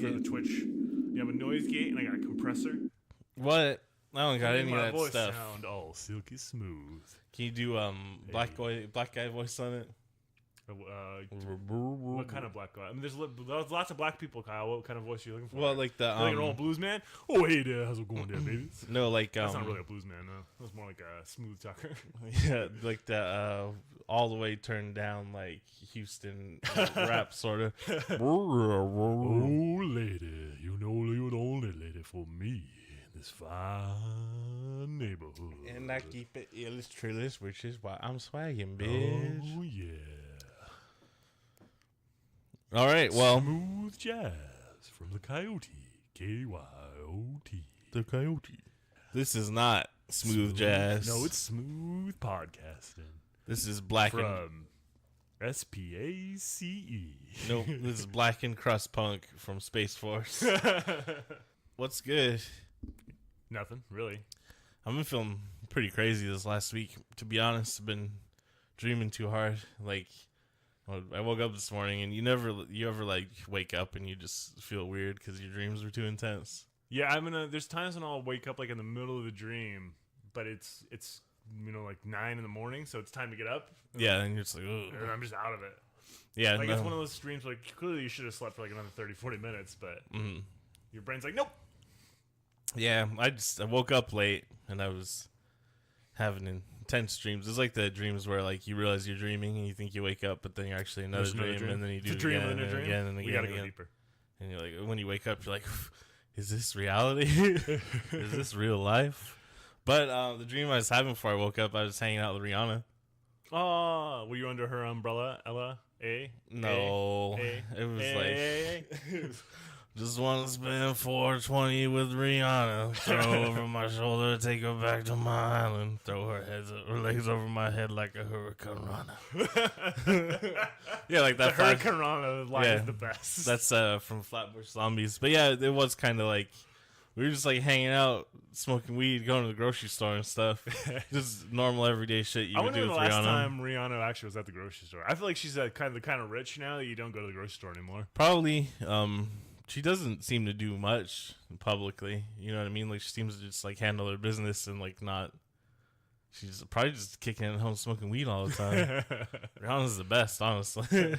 for the Twitch. You have a noise gate, and I got a compressor. What? I don't got any of that voice stuff. Sound all silky smooth. Can you do black guy voice on it? What kind of black guy? I mean, there's lots of black people, Kyle. What kind of voice are you looking for? Well, like the like an old blues man. Oh, hey there, how's it going there, babies? No, like that's not really a blues man. No, that's more like a smooth talker. Yeah, like the all the way turned down, like Houston rap sort of. Oh, lady, you know you're the only lady for me in this fine neighborhood. And I keep it illustrated, which is why I'm swagging, bitch. Oh yeah. All right, well, smooth jazz from the Coyote, K-Y-O-T. The Coyote. This is not smooth jazz. No, it's smooth podcasting. This is black from S-P-A-C-E. Nope, this is Black and Crust Punk from Space Force. What's good? Nothing, really. I've been feeling pretty crazy this last week. To be honest, I've been dreaming too hard. Like, I woke up this morning, and you ever like wake up and you just feel weird because your dreams were too intense. Yeah, there's times when I'll wake up like in the middle of the dream, but it's like 9 in the morning, so it's time to get up. Yeah, and you're just like, ugh. And I'm just out of it. Yeah, like it's one of those dreams like clearly you should have slept for like another 30-40 minutes, but your brain's like, nope. Yeah, I woke up late and I was having intense dreams. It's like the dreams where like you realize you're dreaming and you think you wake up, but then you're actually in another dream, and then you do it again and again and again. We gotta go deeper. And you're like, when you wake up, you're like, is this reality? Is this real life? But the dream I was having before I woke up, I was hanging out with Rhianna. Oh, were you under her umbrella, Ella? No, it was like just want to spend 420 with Rhianna. Throw over my shoulder, take her back to my island. Throw her legs over my head like a hurricane runner. Yeah, like that. The hurricane runner line is the best. That's from Flatbush Zombies. But yeah, it was kind of like we were just like hanging out, smoking weed, going to the grocery store and stuff. Just normal everyday shit you would do with Rihanna. I wonder the last time Rihanna actually was at the grocery store. I feel like she's the kind of rich now that you don't go to the grocery store anymore. Probably. She doesn't seem to do much publicly. You know what I mean? Like she seems to just like handle her business and like not. She's probably just kicking it at home, smoking weed all the time. Rihanna's the best, honestly.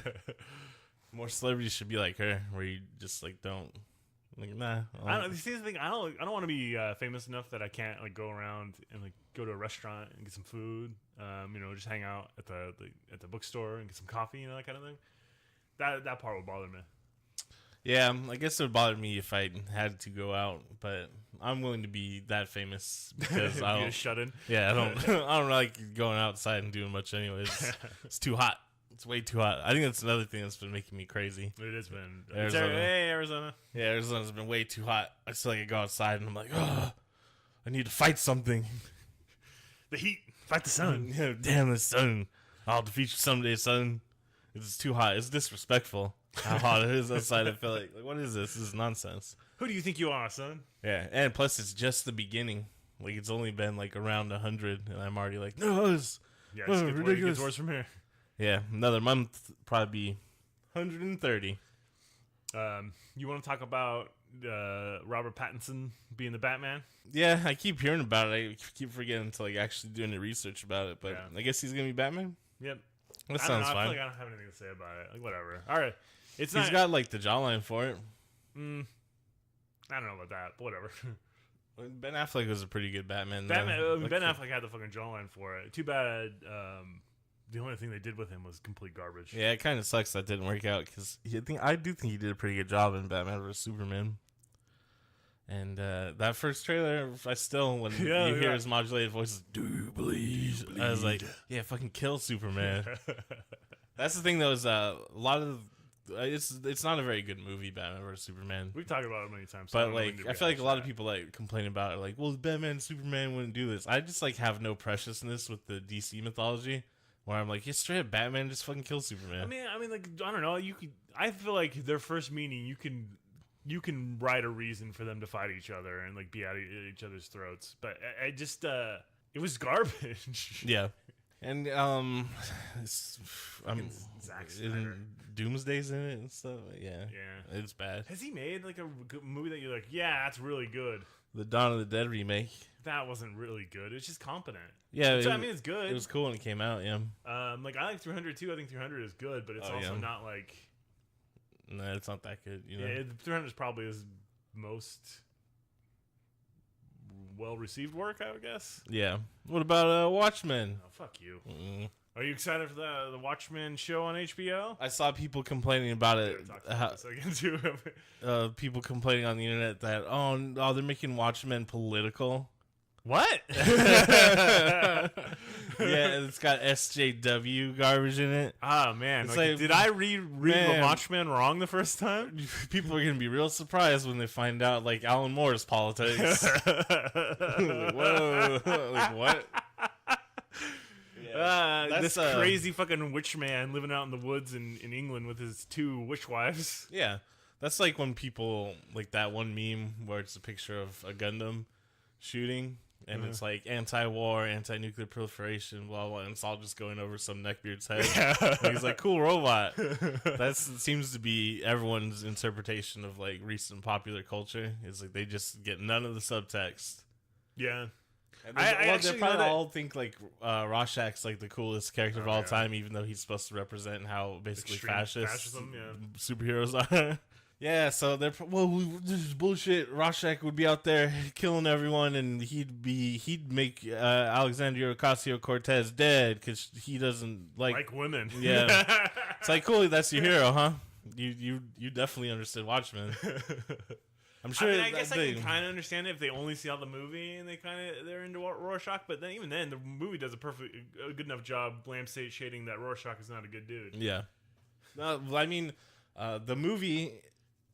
More celebrities should be like her, where you just like don't. Like, nah. See the thing, I don't want to be famous enough that I can't like go around and like go to a restaurant and get some food. Just hang out at the bookstore and get some coffee, that kind of thing. That part would bother me. Yeah, I guess it would bother me if I had to go out, but I'm willing to be that famous because I don't shut in. Yeah, I don't like going outside and doing much anyways. It's too hot. It's way too hot. I think that's another thing that's been making me crazy. It has been. Arizona. Hey, Arizona. Yeah, Arizona's been way too hot. I feel like I go outside and I'm like, oh, I need to fight something. The heat. Fight the sun. Yeah, damn the sun. I'll defeat you someday, son. It's too hot. It's disrespectful how hot it is outside. I feel like what is this? This is nonsense. Who do you think you are, son? Yeah, and plus it's just the beginning. Like it's only been like around 100, and I'm already like, no, it's ridiculous. It gets worse from here. Yeah, another month probably be 130. You want to talk about Robert Pattinson being the Batman? Yeah, I keep hearing about it. I keep forgetting to like actually doing the research about it. But I guess he's gonna be Batman. Yep. That sounds fine. I feel like I don't have anything to say about it. Like whatever. All right. He's got like the jawline for it. I don't know about that, but whatever. Ben Affleck was a pretty good Batman. Ben Affleck had the fucking jawline for it. Too bad. The only thing they did with him was complete garbage. Yeah, it kind of sucks that didn't work out because I do think he did a pretty good job in Batman vs Superman. And that first trailer, I still when you hear his modulated voice, do you believe? I was like, yeah, fucking kill Superman. That's the thing, though, is a lot of it's not a very good movie, Batman vs Superman. We've talked about it many times, but like I feel like a lot of people like complain about it, like, well, Batman and Superman wouldn't do this. I just like have no preciousness with the DC mythology. Where I'm like, yeah, straight up Batman just fucking kill Superman. I mean, like, I don't know. I feel like their first meeting, you can write a reason for them to fight each other and like be at each other's throats. But I just, it was garbage. Yeah, And Zack Snyder. Doomsday's in it and stuff. Yeah, it's bad. Has he made like a good movie that you're like, yeah, that's really good? The Dawn of the Dead remake. That wasn't really good. It's just competent. Yeah, I mean, it's good. It was cool when it came out. Yeah. Like I like 300 too. I think 300 is good, but it's also not like. No, it's not that good. You know? Yeah, 300 is probably his most well-received work, I would guess. Yeah. What about Watchmen? Oh, fuck you. Are you excited for the Watchmen show on HBO? I saw people complaining about it. Too. People complaining on the internet that they're making Watchmen political. What? Yeah, it's got SJW garbage in it. Oh man, like, did I read the Watchmen wrong the first time? People are gonna be real surprised when they find out like Alan Moore's politics. Like, whoa, like what? This crazy fucking witch man living out in the woods in England with his 2 witch wives. Yeah, that's like when people like that one meme where it's a picture of a Gundam shooting. And it's like anti-war, anti-nuclear proliferation, blah, blah, and it's all just going over some neckbeard's head. And he's like, cool robot. That seems to be everyone's interpretation of like recent popular culture. Is like they just get none of the subtext. Yeah. And they probably all think like Rorschach's like the coolest character of all time, even though he's supposed to represent how basically fascism superheroes are. Yeah, so they're this is bullshit. Rorschach would be out there killing everyone, and he'd make Alexandria Ocasio-Cortez dead because he doesn't like women. Yeah, it's like cool. That's your hero, huh? You definitely understood Watchmen. I'm sure. I guess I can kind of understand it if they only see out the movie and they're into Rorschach. But then even then, the movie does a good enough job shading that Rorschach is not a good dude. Yeah. No, I mean, the movie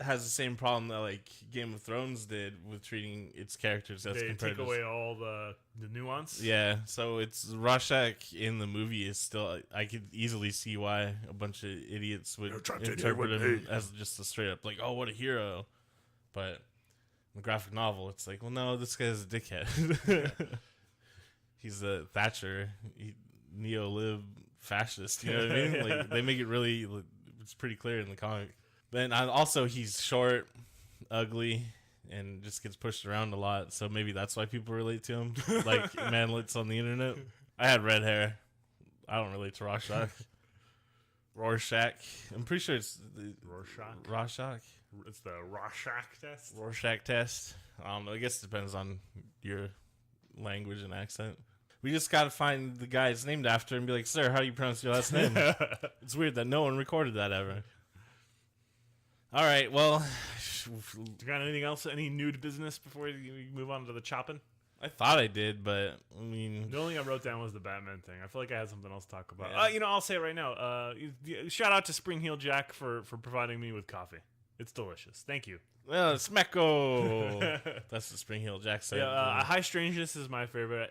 has the same problem that like Game of Thrones did with treating its characters as they take away all the nuance. Yeah, so it's Rorschach in the movie is still. I could easily see why a bunch of idiots would interpret him as just a straight up like, oh, what a hero. But in the graphic novel, it's like, well, no, this guy's a dickhead. He's a Thatcher, neo-lib fascist. You know what I mean? Like they make it really. It's pretty clear in the comic. Then also he's short, ugly, and just gets pushed around a lot. So maybe that's why people relate to him, like manlets on the internet. I had red hair. I don't relate to Rorschach. Rorschach. I'm pretty sure it's the Rorschach. It's the Rorschach test. Rorschach test. I don't know. I guess it depends on your language and accent. We just got to find the guy it's named after and be like, sir, how do you pronounce your last name? It's weird that no one recorded that ever. All right, well. You got anything else? Any nude business before we move on to the chopping? I thought I did, but I mean, the only thing I wrote down was the Batman thing. I feel like I had something else to talk about. Yeah. I'll say it right now. Shout out to Spring Heel Jack for providing me with coffee. It's delicious. Thank you. Well, Smecko. That's the Spring Heel Jack said. Yeah, High Strangeness is my favorite.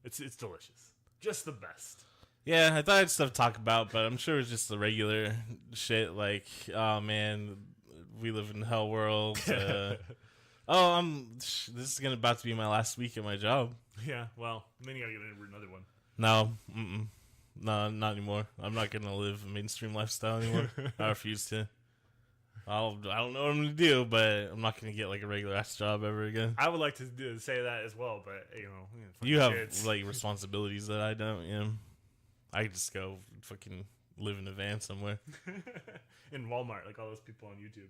It's delicious. Just the best. Yeah, I thought I had stuff to talk about, but I'm sure it's just the regular shit. Like, oh man, we live in hell world. This is about to be my last week at my job. Yeah, well, then you gotta get another one. No, no, not anymore. I'm not gonna live a mainstream lifestyle anymore. I refuse to. I don't know what I'm gonna do, but I'm not gonna get like a regular ass job ever again. I would like to say that as well, but you have like responsibilities that I don't. You know, I could just go fucking live in a van somewhere. In Walmart, like all those people on YouTube.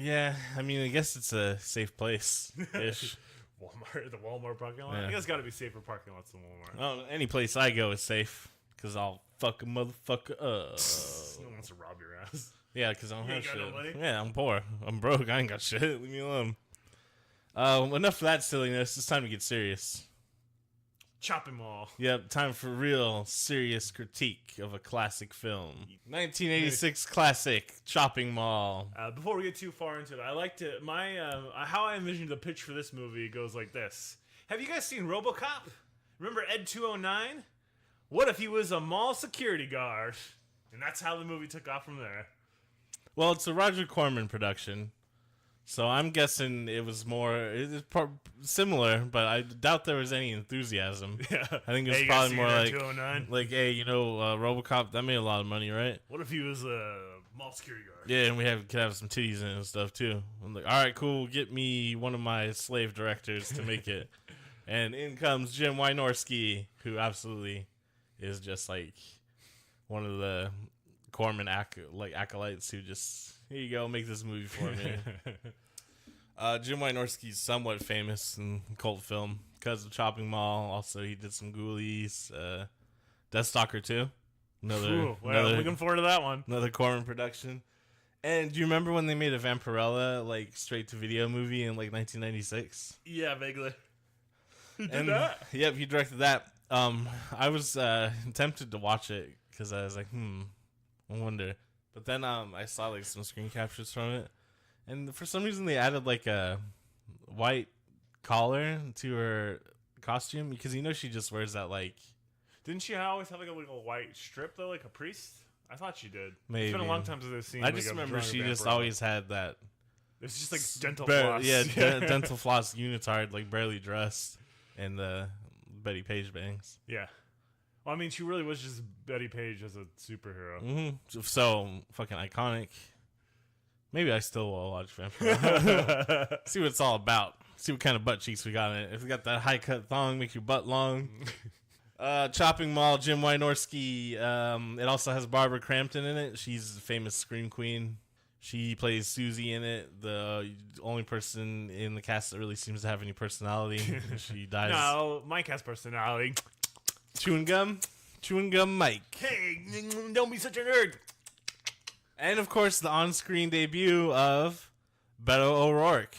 Yeah, I mean, I guess it's a safe place ish. The Walmart parking lot. Yeah. I guess it's got to be safer parking lots than Walmart. Oh, any place I go is safe because I'll fuck a motherfucker up. No one wants to rob your ass. Yeah, because I don't have shit. No money? Yeah, I'm poor. I'm broke. I ain't got shit. Leave me alone. Enough of that silliness. It's time to get serious. Chop 'em all. Yep, time for real serious critique of a classic film. 1986 classic, Chopping Mall. Before we get too far into it, I like to how I envisioned the pitch for this movie goes like this. Have you guys seen RoboCop? Remember Ed 209? What if he was a mall security guard? And that's how the movie took off from there. Well, it's a Roger Corman production, So I'm guessing it was similar, but I doubt there was any enthusiasm. Yeah. I think it was Hey, you guys probably see more that like, 209? hey, RoboCop, that made a lot of money, right? What if he was a mall security guard? Yeah, and could have some titties in it and stuff too. I'm like, all right, cool, get me one of my slave directors to make it. And in comes Jim Wynorski, who absolutely is just like one of the Corman acolytes who just, here you go, make this movie for me. Jim Wynorski's somewhat famous in cult film because of Chopping Mall. Also, he did some Ghoulies, Deathstalker 2. Another looking forward to that one. Another Corman production. And do you remember when they made a Vampirella straight to video movie in 1996? Yeah, vaguely. He did that? Yep, he directed that. I was tempted to watch it because I was like, I wonder. But then I saw some screen captures from it, and for some reason they added a white collar to her costume because she just wears that Didn't she always have a little white strip though, like a priest? I thought she did. Maybe. It's been a long time since I've seen. I just remember she just always had that. It's just dental floss. Yeah, dental floss unitard, barely dressed, and the Betty Page bangs. Yeah. Well, I mean, she really was just Betty Page as a superhero. Mm-hmm. So fucking iconic. Maybe I still will watch Vampire. See what it's all about. See what kind of butt cheeks we got in it. If we got that high cut thong, makes your butt long. Chopping Mall, Jim Wynorski. It also has Barbara Crampton in it. She's a famous scream queen. She plays Susie in it. The only person in the cast that really seems to have any personality. She dies. No, Mike has personality. Chewing gum Mike. Hey, don't be such a nerd. And of course, the on-screen debut of Beto O'Rourke.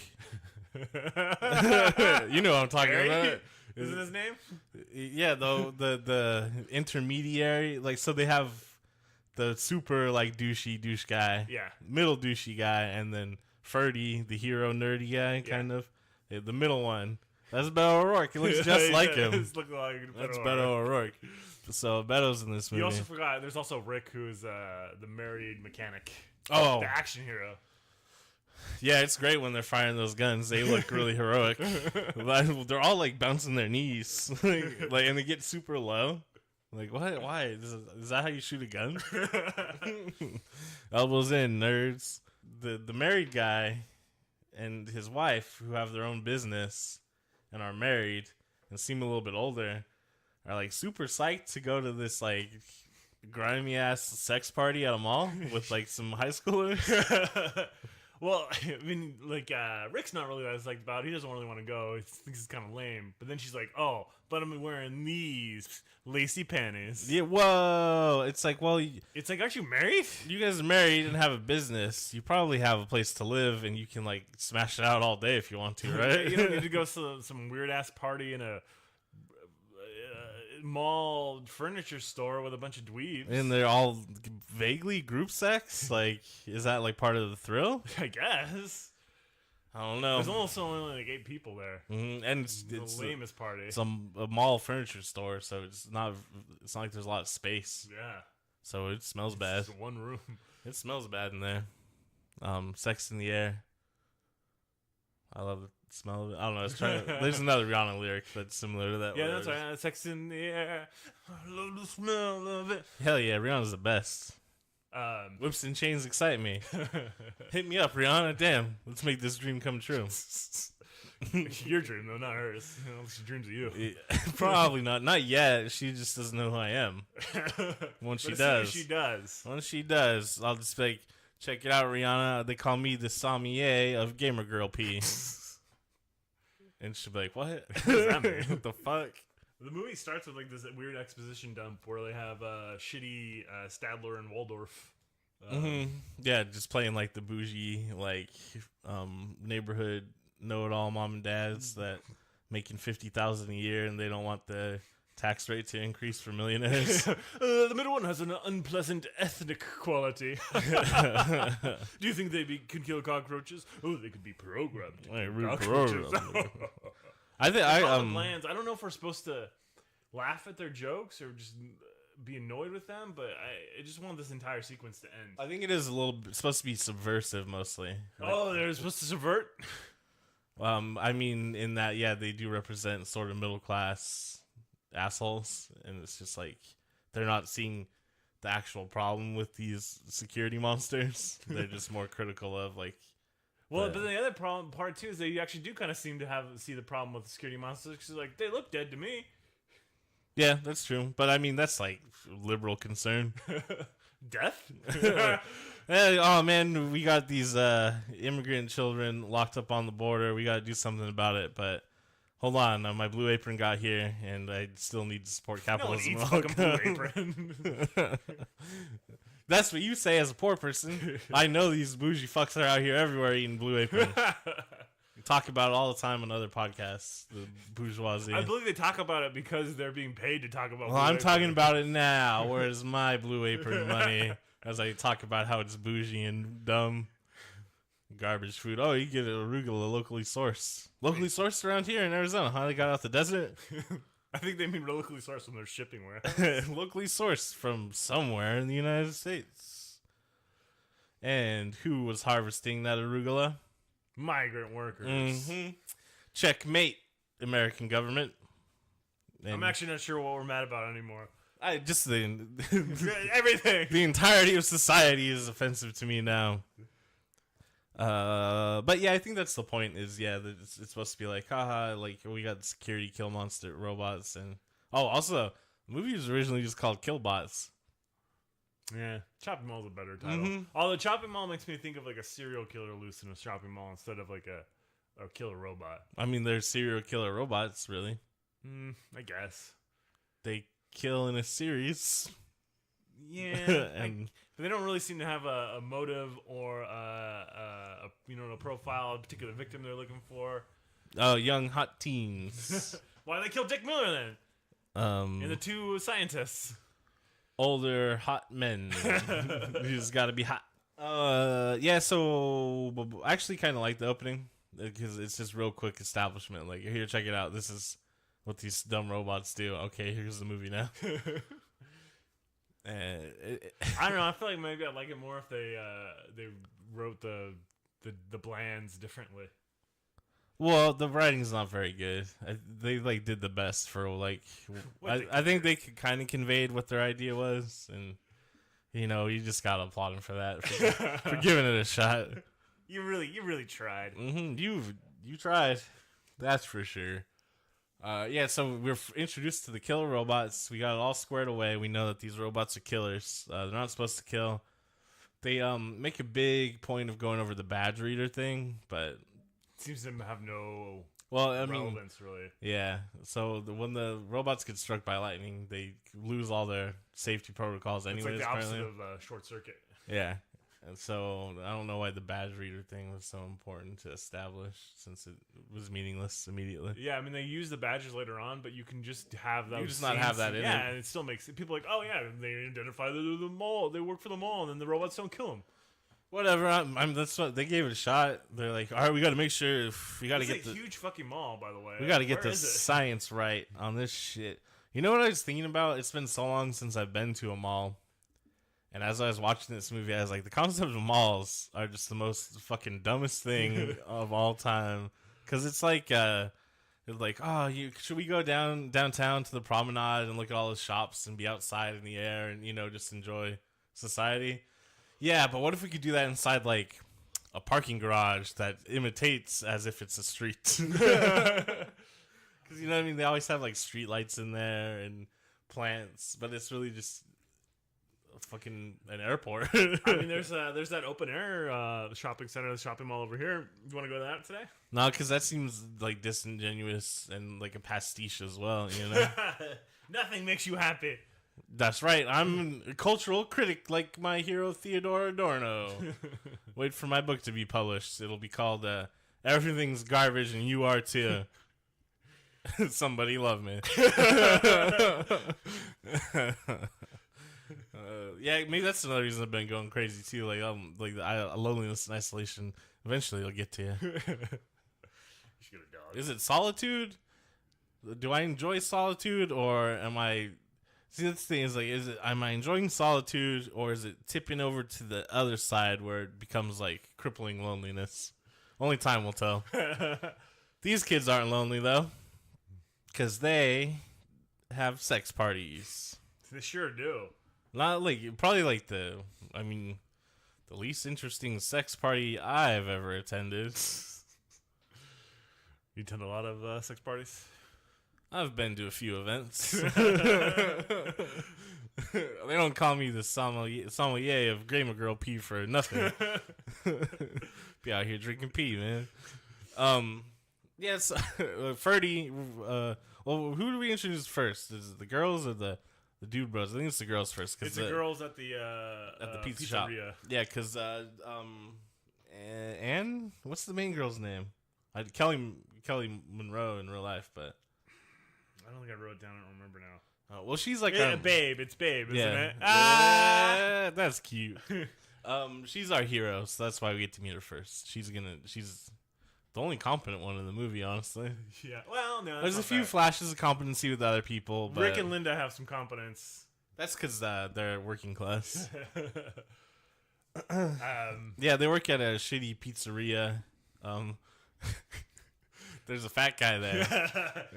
You know what I'm talking about. Is it his name? Yeah, the intermediary. So they have the super douche guy. Yeah. Middle douchey guy, and then Ferdy, the hero nerdy guy, kind of. Yeah, the middle one. That's Beto O'Rourke. He looks just like him. That's Beto O'Rourke. So Beto's in this movie. You also forgot, there's also Rick, who's the married mechanic. Oh. The action hero. Yeah, it's great when they're firing those guns. They look really heroic. They're all bouncing their knees. And they get super low. What? Why? Is that how you shoot a gun? Elbows in, nerds. The married guy and his wife, who have their own business and are married and seem a little bit older, are super psyched to go to this grimy ass sex party at a mall with some high schoolers. Well, I mean, Rick's not really that psyched about it. He doesn't really want to go. He thinks it's kind of lame. But then she's like, oh, but I'm wearing these lacy panties. Yeah, whoa. It's it's aren't you married? You guys are married and have a business. You probably have a place to live, and you can, smash it out all day if you want to, right? You don't need to go to some weird-ass party in a mall furniture store with a bunch of dweebs. And they're all vaguely group sex? Is that, part of the thrill? I guess. I don't know. There's also only 8 people there. Mm-hmm. And it's the lamest party. It's a mall furniture store, so it's not like there's a lot of space. Yeah. So it smells bad. It's one room. It smells bad in there. Sex in the air. I love the smell of it. I don't know. There's another Rhianna lyric that's similar to that. Yeah, that's right. Sex in the air. I love the smell of it. Hell yeah, Rihanna's the best. Whips and chains excite me. Hit me up, Rhianna. Damn, let's make this dream come true. Your dream, though, not hers. She dreams of you. Yeah, probably not. Not yet. She just doesn't know who I am. Once she does. Once she does, I'll just be check it out, Rhianna. They call me the sommelier of Gamer Girl P. And she'll be what? What does that mean? What the fuck? The movie starts with this weird exposition dump where they have shitty Stadler and Waldorf. Yeah, just playing the bougie neighborhood know-it-all mom and dads that making $50,000 a year and they don't want the tax rate to increase for millionaires. The middle one has an unpleasant ethnic quality. Do you think they can kill cockroaches? Oh, they could be programmed to kill cockroaches. I think I don't know if we're supposed to laugh at their jokes or just be annoyed with them, but I just want this entire sequence to end. I think it is supposed to be subversive mostly. Oh, they're supposed to subvert? I mean, in that, yeah, they do represent sort of middle class assholes, and it's just like they're not seeing the actual problem with these security monsters. They're just more critical of like. Well, but the other part too is they actually do kind of seem to see the problem with the security monsters because like they look dead to me. Yeah, that's true. But I mean, that's like liberal concern. Death? Hey, oh man, we got these immigrant children locked up on the border. We got to do something about it. But hold on, my Blue Apron got here, and I still need to support capitalism. No one eats fucking Blue Apron. That's what you say as a poor person. I know these bougie fucks are out here everywhere eating Blue Apron. We talk about it all the time on other podcasts, the bourgeoisie. I believe they talk about it because they're being paid to talk about. Well, I'm talking about it now. Where's my Blue Apron money? As I talk about how it's bougie and dumb, garbage food. Oh, you get arugula locally sourced. Locally sourced around here in Arizona, huh? They got out the desert. I think they mean locally sourced from their shipping warehouse. Locally sourced from somewhere in the United States. And who was harvesting that arugula? Migrant workers. Mm-hmm. Checkmate, American government. And I'm actually not sure what we're mad about anymore. I just the everything. The entirety of society is offensive to me now. But yeah, I think that's the point. Is that it's supposed to be like, haha, like we got security kill monster robots, and also the movie was originally just called Killbots. Yeah, Chopping Mall's a better title. Mm-hmm. Although Chopping Mall makes me think of like a serial killer loose in a shopping mall instead of like a killer robot. I mean, they're serial killer robots, really. I guess They kill in a series. Yeah, but they don't really seem to have a motive or a profile of a particular victim they're looking for. Oh, young hot teens. Why did they kill Dick Miller then? And the two scientists. Older hot men. Who's got to be hot. Yeah. So I actually kind of like the opening because it's just real quick establishment. Like, here, check it out. This is what these dumb robots do. Okay, here's the movie now. I don't know. I feel like maybe I'd like it more if they wrote the blands differently. Well, the writing's not very good. They like did the best for like. I think they kind of conveyed what their idea was, and you just gotta applaud them for that for giving it a shot. You really tried. Mm-hmm. You tried, that's for sure. Yeah, so we're introduced to the killer robots. We got it all squared away. We know that these robots are killers. They're not supposed to kill. They make a big point of going over the badge reader thing, but seems to have no relevance, really. Yeah, so when the robots get struck by lightning, they lose all their safety protocols anyways. It's like the opposite of short circuit. Yeah. And so I don't know why the badge reader thing was so important to establish, since it was meaningless immediately. Yeah, I mean, they use the badges later on, but you can just have those. You just not have that in it. Yeah, and it still makes people like, oh yeah, they identify the mall, they work for the mall, and then the robots don't kill them. Whatever. That's what they gave it a shot. They're like, all right, we got to make sure we got to get the huge fucking mall, by the way. We got to get the science right on this shit. You know what I was thinking about? It's been so long since I've been to a mall. And as I was watching this movie, I was like, the concept of malls are just the most fucking dumbest thing of all time. Because it's like, should we go downtown to the promenade and look at all the shops and be outside in the air and, just enjoy society? Yeah, but what if we could do that inside, like, a parking garage that imitates as if it's a street? Because, you know what I mean? They always have, like, street lights in there and plants, but it's really just fucking an airport. I mean, there's that open air shopping center, the shopping mall over here. You want to go to that today? No, because that seems like disingenuous and like a pastiche as well. Nothing makes you happy. That's right. I'm a cultural critic, like my hero Theodore Adorno. Wait for my book to be published. It'll be called "Everything's Garbage and You Are Too." Somebody love me. Yeah, maybe that's another reason I've been going crazy too. Like loneliness and isolation. Eventually, it'll get to you. You should get a dog. Is it solitude? Do I enjoy solitude, or am I See, that's the thing is like, am I enjoying solitude or is it tipping over to the other side where it becomes like crippling loneliness? Only time will tell. These kids aren't lonely though, because they have sex parties. They sure do. Not like probably like the least interesting sex party I've ever attended. You attend a lot of sex parties? I've been to a few events. They don't call me the sommelier of Grey Girl pee for nothing. Be out here drinking pee, man. Yes, Ferdy. Well, who do we introduce first? Is it the girls or the dude bros? I think it's the girls first. It's the girls at the pizza shop. Yeah, because Anne, what's the main girl's name? Kelly Monroe in real life, but I don't think I wrote it down. I don't remember now. Oh, well, she's like Babe. It's Babe, isn't it? That's cute. She's our hero, so that's why we get to meet her first. She's the only competent one in the movie, honestly. Yeah. Well, no. There's a few flashes of competency with other people, but Rick and Linda have some competence. That's because they're working class. Yeah, they work at a shitty pizzeria. There's a fat guy there.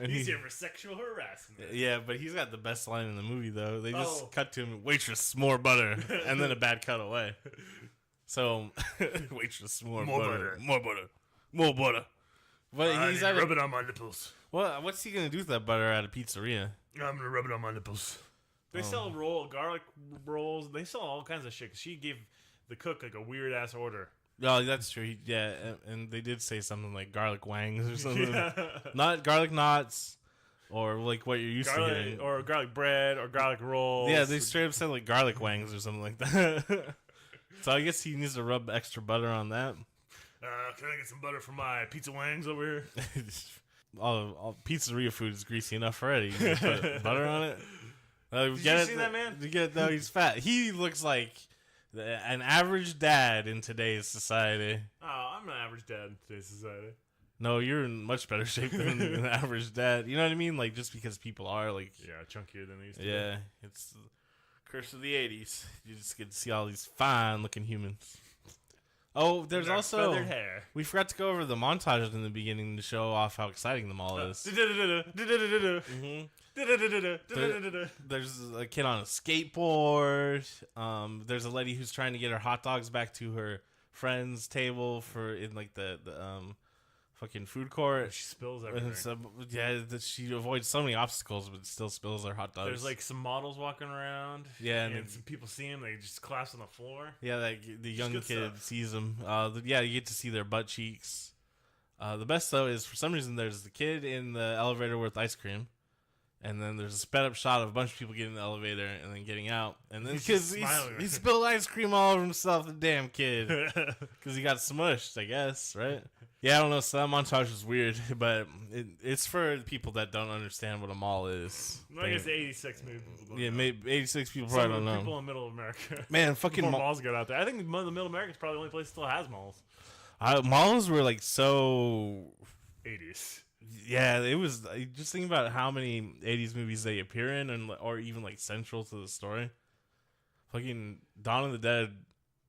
And he's here for sexual harassment. Yeah, but he's got the best line in the movie, though. They just cut to him, waitress, more butter, and then a bad cut away. So, waitress, more butter. But he's rub it on my nipples. Well, what's he gonna do with that butter at a pizzeria? I'm gonna rub it on my nipples. They sell garlic rolls. They sell all kinds of shit. 'Cause she gave the cook like a weird ass order. Oh, that's true. Yeah, and they did say something like garlic wangs or something. Not garlic knots, or like what you're used to hearing. Or garlic bread, or garlic rolls. Yeah, they straight up said like garlic wangs or something like that. So I guess he needs to rub extra butter on that. Can I get some butter for my pizza wangs over here? all pizzeria food is greasy enough already. You can put butter on it. Did you see that man? You get it though. He's fat. He looks like an average dad in today's society. Oh, I'm an average dad in today's society. No, you're in much better shape than an average dad. You know what I mean? Like, just because people are, like... Yeah, chunkier than they used to Yeah, be. It's the curse of the 80s. You just get to see all these fine-looking humans. Oh, there's also... feathered hair. We forgot to go over the montage in the beginning to show off how exciting the mall is. There's a kid on a skateboard. There's a lady who's trying to get her hot dogs back to her friend's table in like the fucking food court. She spills everything. So, she avoids so many obstacles, but still spills her hot dogs. There's like some models walking around. Yeah, and some people see him. They just collapse on the floor. Yeah, like the young kid sees them. You get to see their butt cheeks. The best though is for some reason there's the kid in the elevator with ice cream. And then there's a sped up shot of a bunch of people getting in the elevator and then getting out. And then because he spilled ice cream all over himself, the damn kid. Because he got smushed, I guess, right? Yeah, I don't know. So that montage is weird, but it's for people that don't understand what a mall is. I guess 86 maybe people don't know. Maybe 86 people probably don't know. People in middle America. Man, fucking malls get out there. I think the middle America is probably the only place that still has malls. Malls were like so... 80s. Yeah, it was. Just think about how many 80s movies they appear in, or even like central to the story. Fucking Dawn of the Dead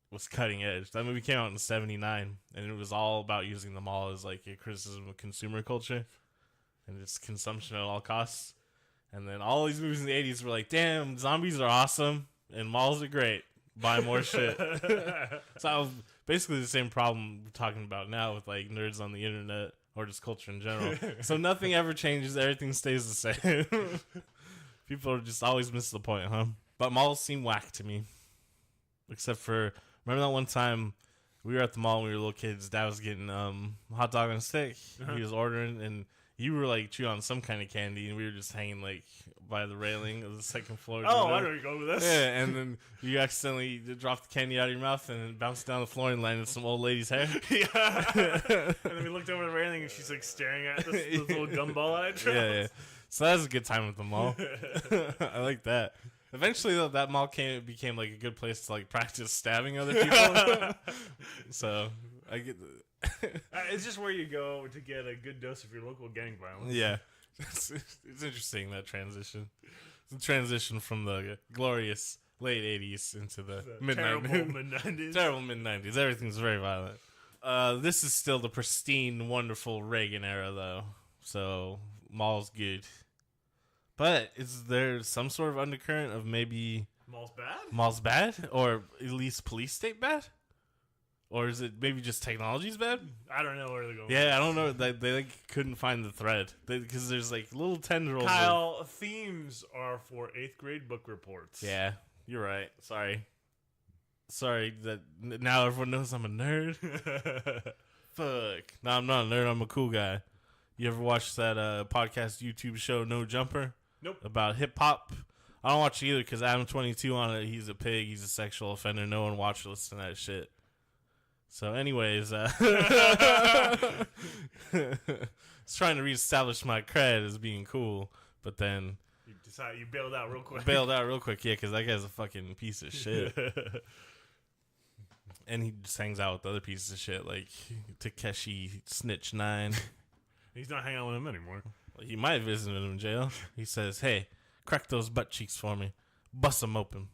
was cutting edge. That movie came out in '79, and it was all about using the mall as like a criticism of consumer culture and its consumption at all costs. And then all these movies in the '80s were like, "Damn, zombies are awesome and malls are great. Buy more shit." So basically the same problem we're talking about now with like nerds on the internet. Or just culture in general. So nothing ever changes. Everything stays the same. People are just always miss the point, huh? But malls seem whack to me. Except for, remember that one time we were at the mall when we were little kids. Dad was getting hot dog on a stick. Uh-huh. He was ordering, and you were like chewing on some kind of candy, and we were just hanging like by the railing of the second floor. Oh, I know where you're going with this. Yeah, and then you accidentally dropped the candy out of your mouth and it bounced down the floor and landed in some old lady's hair. Yeah. And then we looked over the railing and she's like staring at this little gumball I dropped. Yeah. So that was a good time at the mall. I like that. Eventually, though, that mall became like a good place to like practice stabbing other people. So I get. It's just where you go to get a good dose of your local gang violence. Yeah. It's interesting, that transition. The transition from the glorious late 80s into the terrible mid-90s. mid-90s. Terrible mid-90s. Everything's very violent. This is still the pristine, wonderful Reagan era, though. So, mall's good. But is there some sort of undercurrent of maybe... Mall's bad? Or at least police state bad? Or is it maybe just technology's bad? I don't know where they're going. Yeah, I don't know. They like, couldn't find the thread. Because there's like little tendrils. Kyle, themes are for 8th grade book reports. Yeah, you're right. Sorry that now everyone knows I'm a nerd. Fuck. No, I'm not a nerd. I'm a cool guy. You ever watch that podcast YouTube show No Jumper? Nope. About hip hop? I don't watch it either because Adam 22 on it. He's a pig. He's a sexual offender. No one watch or listen to that shit. So, anyways, it's trying to reestablish my cred as being cool, but then you bailed out real quick. Yeah, because that guy's a fucking piece of shit. And he just hangs out with other pieces of shit like Takeshi Snitch 9. He's not hanging out with him anymore. He might have visited him in jail. He says, "Hey, crack those butt cheeks for me. Bust them open."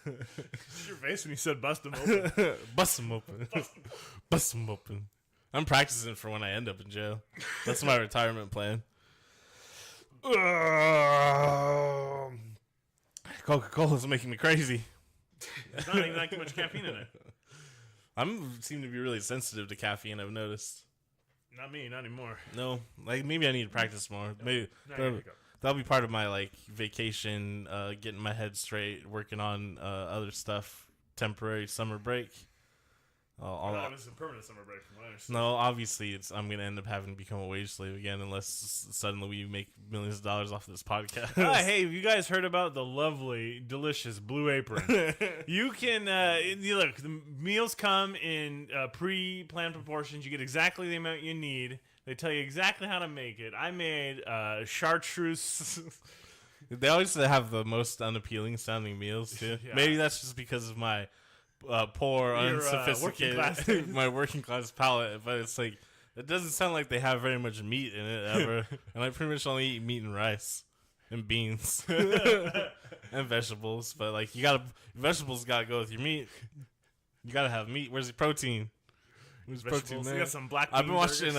Your face when you said bust them open. Bust them open. Bust them open. I'm practicing for when I end up in jail. That's my retirement plan. Coca-Cola's making me crazy. There's not even that much caffeine in it. Seem to be really sensitive to caffeine, I've noticed. Not me, not anymore. No, like maybe I need to practice more. Maybe that'll be part of my like vacation, getting my head straight, working on other stuff, temporary summer break. That was a permanent summer break from what I understand. No, obviously I'm gonna end up having to become a wage slave again unless suddenly we make millions of dollars off of this podcast. Hey, have you guys heard about the lovely, delicious Blue Apron? You can look. The meals come in pre-planned proportions. You get exactly the amount you need. They tell you exactly how to make it. I made chartreuse. They always have the most unappealing sounding meals too. Yeah. Maybe that's just because of my poor, unsophisticated, my working class palate. But it's like it doesn't sound like they have very much meat in it ever. And I pretty much only eat meat and rice and beans and vegetables. But like vegetables gotta go with your meat. You gotta have meat. Where's the protein? Where's protein there? You got some black. I've been watching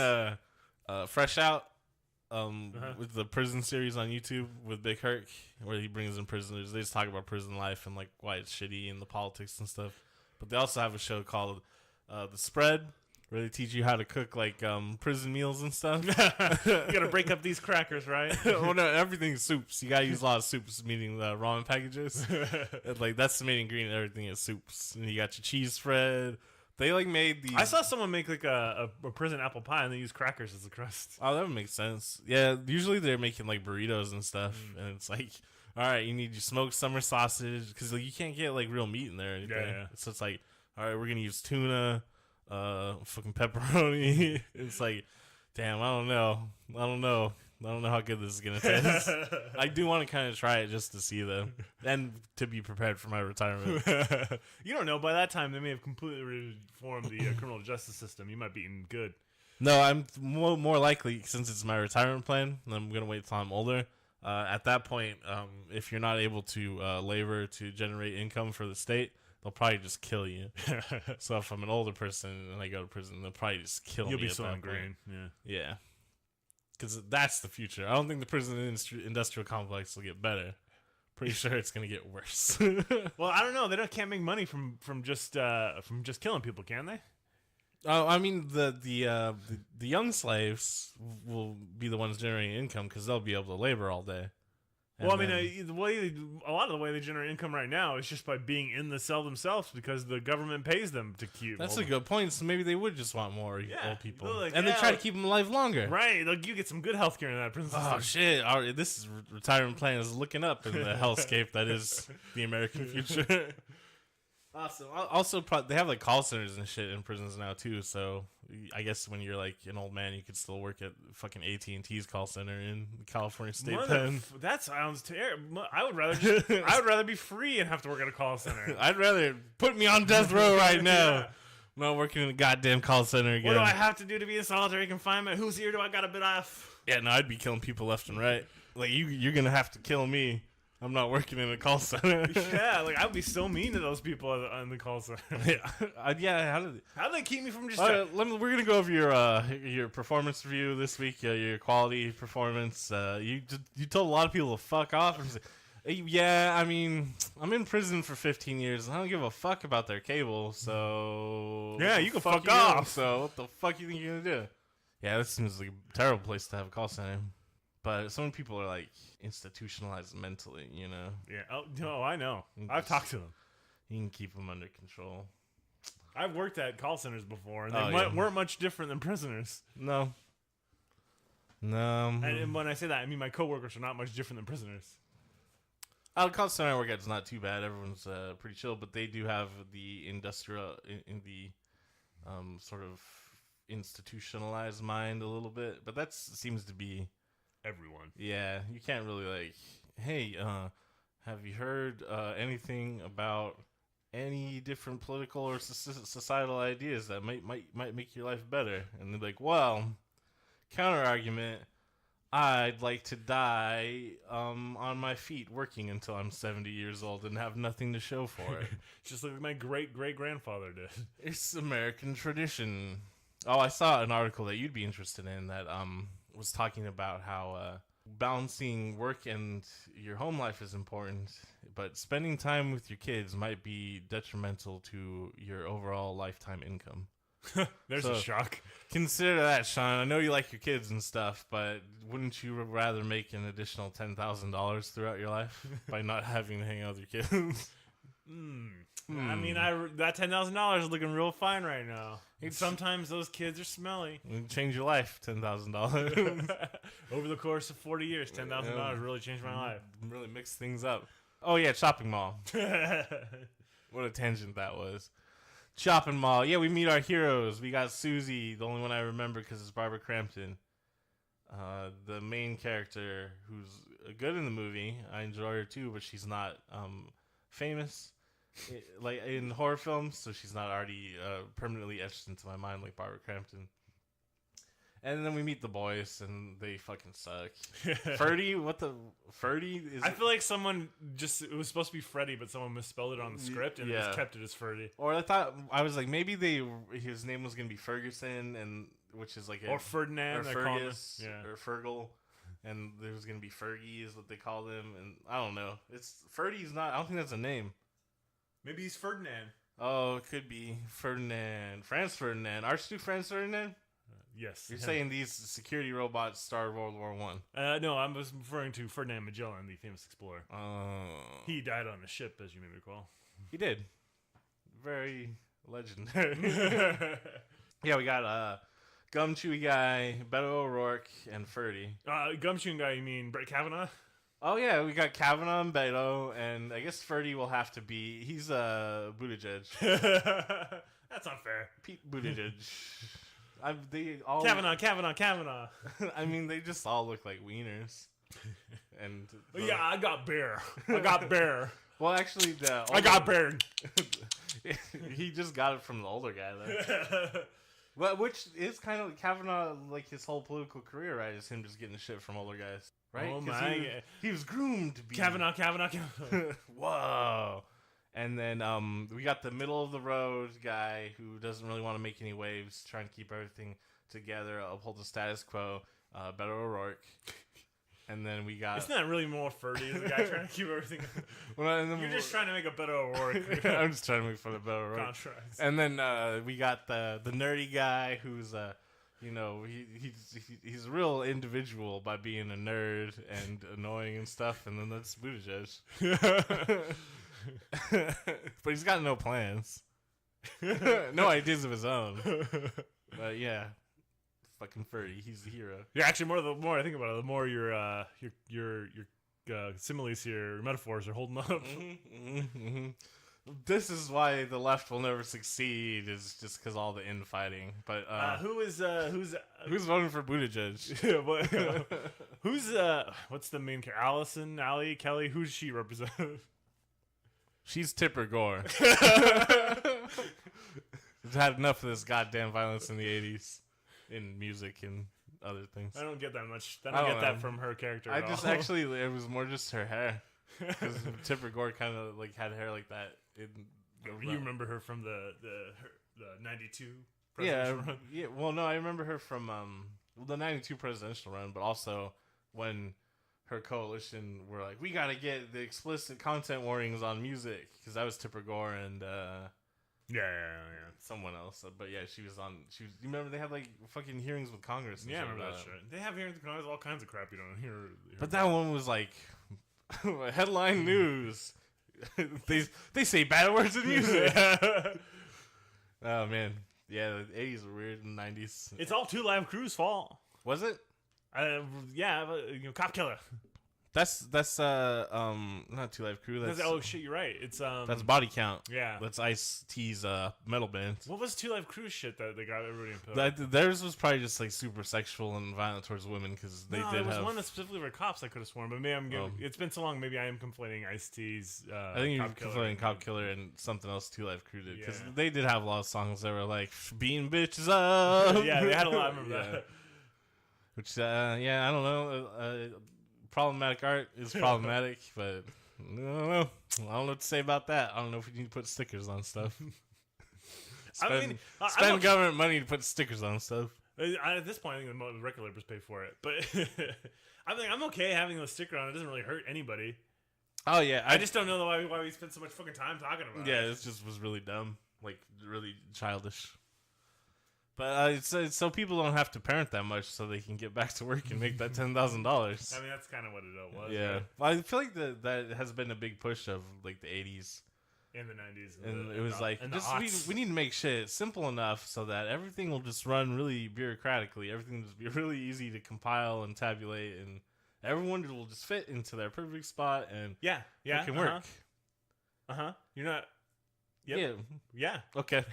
Fresh Out. With the prison series on YouTube with Big Herc, where he brings in prisoners. They just talk about prison life and like why it's shitty and the politics and stuff. But they also have a show called The Spread, where they teach you how to cook like prison meals and stuff. You gotta break up these crackers, right? Well, no, everything's soups. You gotta use a lot of soups, meaning ramen packages. Like that's the main ingredient. Everything is soups. And you got your cheese spread. They like made these. I saw someone make like a prison apple pie and they use crackers as the crust. Oh, that would make sense. Yeah, usually they're making like burritos and stuff, and it's like, all right, you need your smoked summer sausage because like, you can't get like real meat in there or anything. Yeah. So it's like, all right, we're gonna use tuna, fucking pepperoni. It's like, damn, I don't know how good this is gonna taste. I do want to kind of try it just to see though, and to be prepared for my retirement. You don't know. By that time, they may have completely reformed the criminal justice system. You might be eating good. No, I'm more likely, since it's my retirement plan, and I'm gonna wait till I'm older. At that point, if you're not able to labor to generate income for the state, they'll probably just kill you. So if I'm an older person and I go to prison, they'll probably just kill me. You'll be so ingrained. Yeah. Because that's the future. I don't think the prison industrial complex will get better. Pretty sure it's gonna get worse. Well, I don't know. They can't make money from just killing people, can they? I mean, the young slaves will be the ones generating income because they'll be able to labor all day. Well, I mean, a lot of the way they generate income right now is just by being in the cell themselves because the government pays them to keep. That's a good point. So maybe they would just want more old people, like, and they try to keep them alive longer. Right? Like, you get some good health care in that prison system. Oh shit! This is retirement plan is looking up in the hellscape that is the American future. Awesome. Also, they have like call centers and shit in prisons now too. So I guess when you're like an old man, you could still work at fucking AT&T's call center in California State Pen. That sounds terrible. I would rather be free and have to work at a call center. I'd rather put me on death row right now. Yeah. I'm not working in a goddamn call center again. What do I have to do to be in solitary confinement? Whose ear do I got to bit off? Yeah, no, I'd be killing people left and right. Like, you're going to have to kill me. I'm not working in a call center. Yeah, like I'd be so mean to those people on the call center. Yeah, How do they keep me from just? we're gonna go over your performance review this week, your quality performance. You told a lot of people to fuck off. And say, yeah, I mean, I'm in prison for 15 years. And I don't give a fuck about their cable, so yeah, you can fuck off. So what the fuck you think you're gonna do? Yeah, this seems like a terrible place to have a call center. But some people are like institutionalized mentally, you know. Yeah. Oh no, I know. I've talked to them. You can keep them under control. I've worked at call centers before, and they weren't much different than prisoners. No. And when I say that, I mean my coworkers are not much different than prisoners. The call center I work at is not too bad. Everyone's pretty chill, but they do have the industrial in the sort of institutionalized mind a little bit. But that seems to be everyone. Yeah, you can't really like, hey, have you heard anything about any different political or societal ideas that might make your life better? And they're like, well, counter argument, I'd like to die on my feet working until I'm 70 years old and have nothing to show for it. Just like my great-great-grandfather did. It's American tradition. Oh, I saw an article that you'd be interested in that was talking about how balancing work and your home life is important, but spending time with your kids might be detrimental to your overall lifetime income. There's a shock. Consider that, Sean. I know you like your kids and stuff, but wouldn't you rather make an additional $10,000 throughout your life by not having to hang out with your kids? I mean, that $10,000 is looking real fine right now. Sometimes those kids are smelly. It'd change your life, $10,000. Over the course of 40 years, $10,000 really changed my life. Really mixed things up. Oh, yeah, shopping mall. What a tangent that was. Shopping mall. Yeah, we meet our heroes. We got Susie, the only one I remember because it's Barbara Crampton. The main character who's good in the movie. I enjoy her too, but she's not famous. Like in horror films, so she's not already permanently etched into my mind like Barbara Crampton. And then we meet the boys, and they fucking suck. Ferdy, what the Ferdy is? I feel like someone it was supposed to be Freddy, but someone misspelled it on the script and just kept it as Ferdy. Or I was like, maybe his name was gonna be Ferguson, and which is like or Ferdinand, or Fergus, or Fergal, and there was gonna be Fergie is what they called him, and I don't know. It's Ferdy's not. I don't think that's a name. Maybe he's Ferdinand. Oh, it could be Ferdinand. Franz Ferdinand. Archduke Franz Ferdinand? Yes. You're saying these security robots started World War I? No, I was referring to Ferdinand Magellan, the famous explorer. He died on a ship, as you may recall. He did. Very legendary. Yeah, we got Gum Chewy Guy, Beto O'Rourke, and Ferdy. Gum Chewing Guy, you mean Brett Kavanaugh? Oh, yeah, we got Kavanaugh and Beto, and I guess Ferdy will have to be... He's Buttigieg. That's unfair. Pete Buttigieg. Kavanaugh. I mean, they just all look like wieners. And yeah, I got bear. Well, actually, I got bear. He just got it from the older guy, though. Well, which is kind of Kavanaugh, like his whole political career, right? Is him just getting shit from older guys, right? Oh my! He was groomed to be Kavanaugh. Whoa! And then we got the middle of the road guy who doesn't really want to make any waves, trying to keep everything together, uphold the status quo. Beto O'Rourke. And then we got... Isn't that really more Ferdy as a guy trying to keep everything... You're just trying to make a Beto O'Rourke. I'm just trying to make fun of Beto O'Rourke. Contracts. And then we got the nerdy guy who's... he's a real individual by being a nerd and annoying and stuff, and then that's Buttigieg. But he's got no plans. No ideas of his own. But yeah. Fucking Ferdy, he's the hero. Yeah, actually, the more I think about it, the more your similes here, metaphors are holding up. This is why the left will never succeed, is just because all the infighting. But who's voting for Buttigieg? Who's what's the main character? Allie, Kelly? Who's she represent? She's Tipper Gore. We've had enough of this goddamn violence in the 80s. In music and other things. I don't get that much. I I don't don't get that know. from her character. I at just all. actually, it was more just her hair. Because Tipper Gore kind of like had hair like that. You remember her from the 92 Yeah, presidential run? yeah. Well, no, I remember her from the 92 presidential run, but also when her coalition were like, we gotta get the explicit content warnings on music, because that was Tipper Gore and Yeah. someone else. But yeah, she was on. You remember they had like fucking hearings with Congress. And Yeah, I shit remember about that shit. They have hearings, all kinds of crap you don't hear. But that one was like headline news. they say bad words in music. Oh man, yeah, the 80s were weird, and the 90s. It's all Two Live Crew's fault. Was it? Yeah, Cop Killer. That's not Two Live Crew. That's Oh shit, you're right. It's that's Body Count. Yeah. That's Ice-T's metal band. What was Two Live Crew shit that they got everybody in Theirs was probably just like super sexual and violent towards women, because they did there was have. one that specifically for cops. I could have sworn, but maybe it's been so long. Maybe I am conflating Ice-T's. I think you're Cop Killer conflating and- Cop Killer and something else Two Live Crew did, because Yeah. they did have a lot of songs that were like beating bitches up. Yeah, they had a lot. I remember Yeah. that. Which I don't know. Problematic art is problematic, but I don't know. I don't know what to say about that. I don't know if we need to put stickers on stuff. Spend government money to put stickers on stuff. At this point, I think the record labels pay for it. But I'm okay having the sticker on. It doesn't really hurt anybody. Oh yeah, I just don't know why we spend so much fucking time talking about it. Yeah, it just was really dumb, like really childish. But it's so people don't have to parent that much, so they can get back to work and make that $10,000. I mean, that's kind of what it was. Yeah, right? well, I feel like that has been a big push of like the 80s. In the 90s. And it was like, just we need to make shit simple enough so that everything will just run really bureaucratically. Everything will just be really easy to compile and tabulate, and everyone will just fit into their perfect spot, and yeah, it can work. You're not. Yep. Yeah. Okay.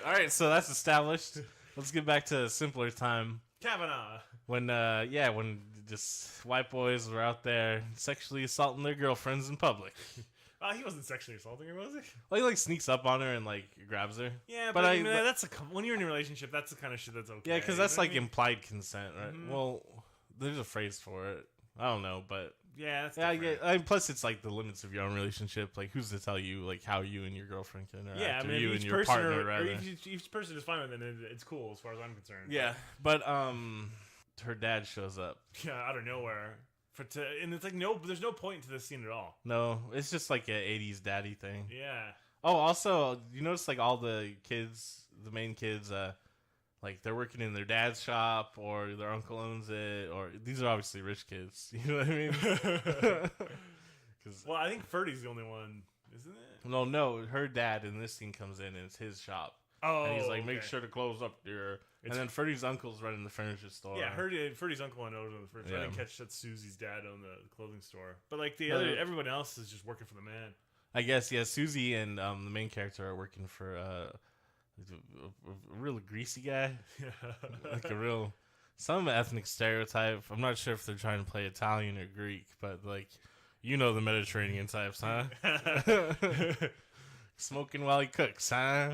All right. So that's established. Let's get back to a simpler time. Kavanaugh. When just white boys were out there sexually assaulting their girlfriends in public. He wasn't sexually assaulting her, was he? Well, he like sneaks up on her and like grabs her. Yeah, but that's when you're in a relationship, that's the kind of shit that's okay. Yeah, because that's like I mean? implied consent, right? Mhm. Well, there's a phrase for it. I don't know, but yeah, that's I get. Plus, it's like the limits of your own relationship. Like, who's to tell you like how you and your girlfriend can interact? Yeah, I mean, or you each and your person partner, or rather. each person is fine with it. And it's cool as far as I'm concerned. Yeah, but her dad shows up. Yeah, out of nowhere. And it's like there's no point to this scene at all. No, it's just like a '80s daddy thing. Yeah. Oh, also, you notice like all the kids, the main kids, like they're working in their dad's shop or their uncle owns it, or these are obviously rich kids. You know what I mean? Well, I think Ferdy's the only one, isn't it? No, her dad in this scene comes in and it's his shop. Oh, and he's like, okay. make sure to close up there. And then Ferdy's uncle's running the furniture store. Yeah, Ferdy's uncle I know on the furniture. I didn't catch that Susie's dad owned the clothing store. But like everyone else is just working for the man. I guess, yeah. Susie and the main character are working for a real greasy guy. Like some ethnic stereotype. I'm not sure if they're trying to play Italian or Greek, but like, you know the Mediterranean types, huh? Smoking while he cooks, huh?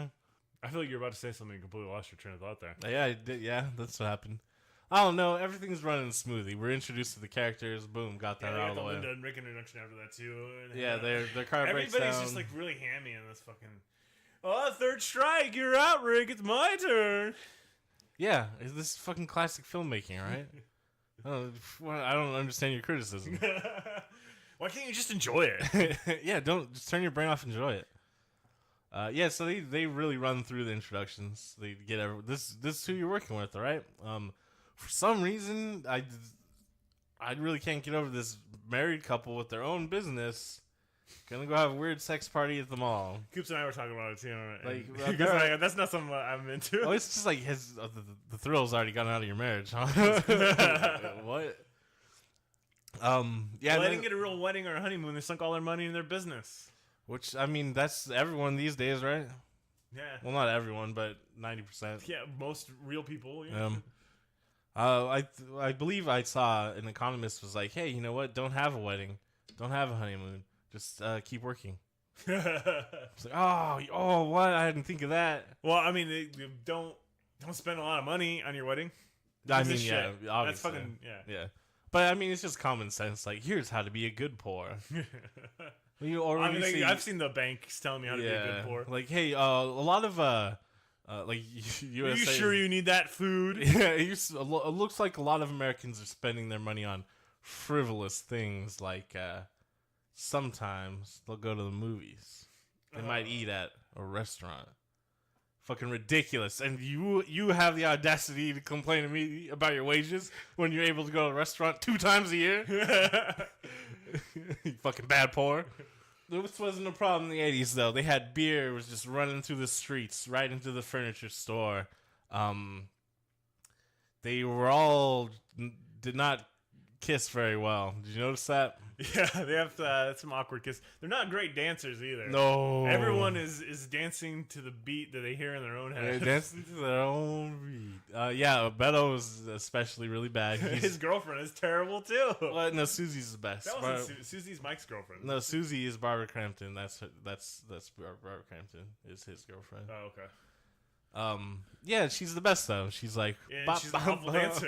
I feel like you're about to say something and completely lost your train of thought there. Yeah, I did. Yeah, that's what happened. I don't know. Everything's running smoothly. We're introduced to the characters. Boom, got that out of the way. Linda and Rick introduction after that too. And, yeah, their car breaks down. Everybody's just like really hammy in this fucking. Oh, third strike! You're out, Rick. It's my turn. Yeah, this is fucking classic filmmaking, right? I don't understand your criticism. Why can't you just enjoy it? Yeah, just turn your brain off and enjoy it. Yeah, so they really run through the introductions. They get this is who you're working with, all right? For some reason, I really can't get over this married couple with their own business gonna go have a weird sex party at the mall. Coops and I were talking about it too. Like, that's not something I'm into. Oh, it's just like the thrill's already gone out of your marriage, huh? What? Yeah. Well, they didn't get a real wedding or a honeymoon. They sunk all their money in their business. Which, I mean, that's everyone these days, right? Yeah. Well, not everyone, but 90%. Yeah, most real people. Yeah. I believe I saw an economist was like, hey, you know what? Don't have a wedding. Don't have a honeymoon. Just keep working. It's like, oh, what? I didn't think of that. Well, I mean, don't spend a lot of money on your wedding. I Piece mean, of yeah, shit. obviously. That's fucking Yeah. But I mean, it's just common sense. Like, here's how to be a good poor. Or I mean, I've seen the banks telling me how to be a good poor. Like, hey, a lot of like USA. Are you sure you need that food? Yeah, it looks like a lot of Americans are spending their money on frivolous things. Like, sometimes they'll go to the movies. They might eat at a restaurant. Fucking ridiculous. And you have the audacity to complain to me about your wages when you're able to go to a restaurant 2 times a year? You fucking bad poor. This wasn't a problem in the 80s, though. They had beer. It was just running through the streets, right into the furniture store. They were all did not kiss very well. Did you notice that? Yeah, they have some awkward kiss. They're not great dancers either. No. Everyone is dancing to the beat that they hear in their own head. They're dancing to their own beat. Yeah, Beto was especially really bad. His girlfriend is terrible too. Well, no, Susie's the best. That wasn't Susie's Mike's girlfriend. No, Susie is Barbara Crampton. That's Barbara Crampton is his girlfriend. Oh, okay. Yeah, she's the best though. She's like, she's an awful dancer.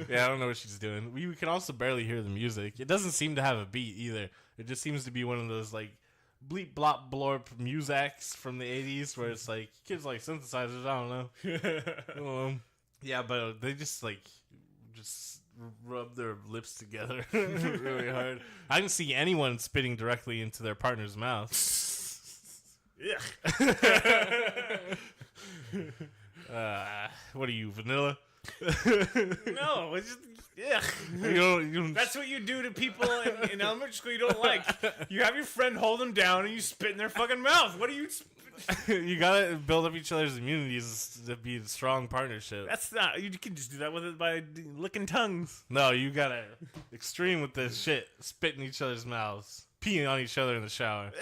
Yeah, I don't know what she's doing. We can also barely hear the music. It doesn't seem to have a beat either. It just seems to be one of those like bleep blop blorp musacs from the 80s where it's like kids like synthesizers. I don't know. Yeah, but they just rub their lips together really hard. I didn't see anyone spitting directly into their partner's mouth. Yeah. What are you, vanilla? No, it's just yeah. That's what you do to people in elementary school you don't like. You have your friend hold them down and you spit in their fucking mouth. What are you? You gotta build up each other's immunities to be a strong partnership. That's not. You can just do that with it by licking tongues. No, you gotta extreme with this shit. Spit in each other's mouths, peeing on each other in the shower.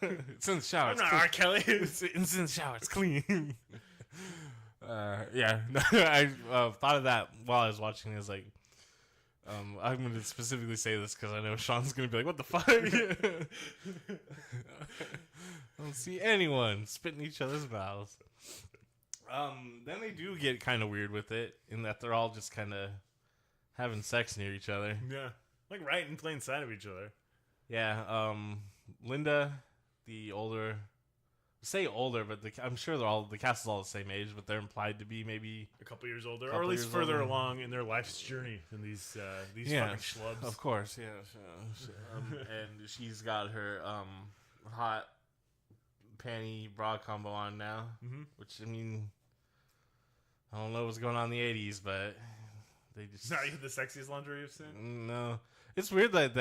It's in the shower. I'm not R. Kelly. It's in the shower. It's clean. Yeah. I thought of that while I was watching. I was like, I'm going to specifically say this because I know Sean's going to be like, what the fuck? I don't see anyone spitting each other's mouths. Then they do get kind of weird with it in that they're all just kind of having sex near each other. Yeah. Like right in plain sight of each other. Yeah. Linda, the older, say older, but I'm sure the cast is all the same age, but they're implied to be maybe a couple years older, or at least further along in their life's journey than these fucking schlubs. Of course, yeah. And she's got her hot panty bra combo on now, which I mean, I don't know what's going on in the 80s, but they just not even the sexiest lingerie you've seen. No, it's weird that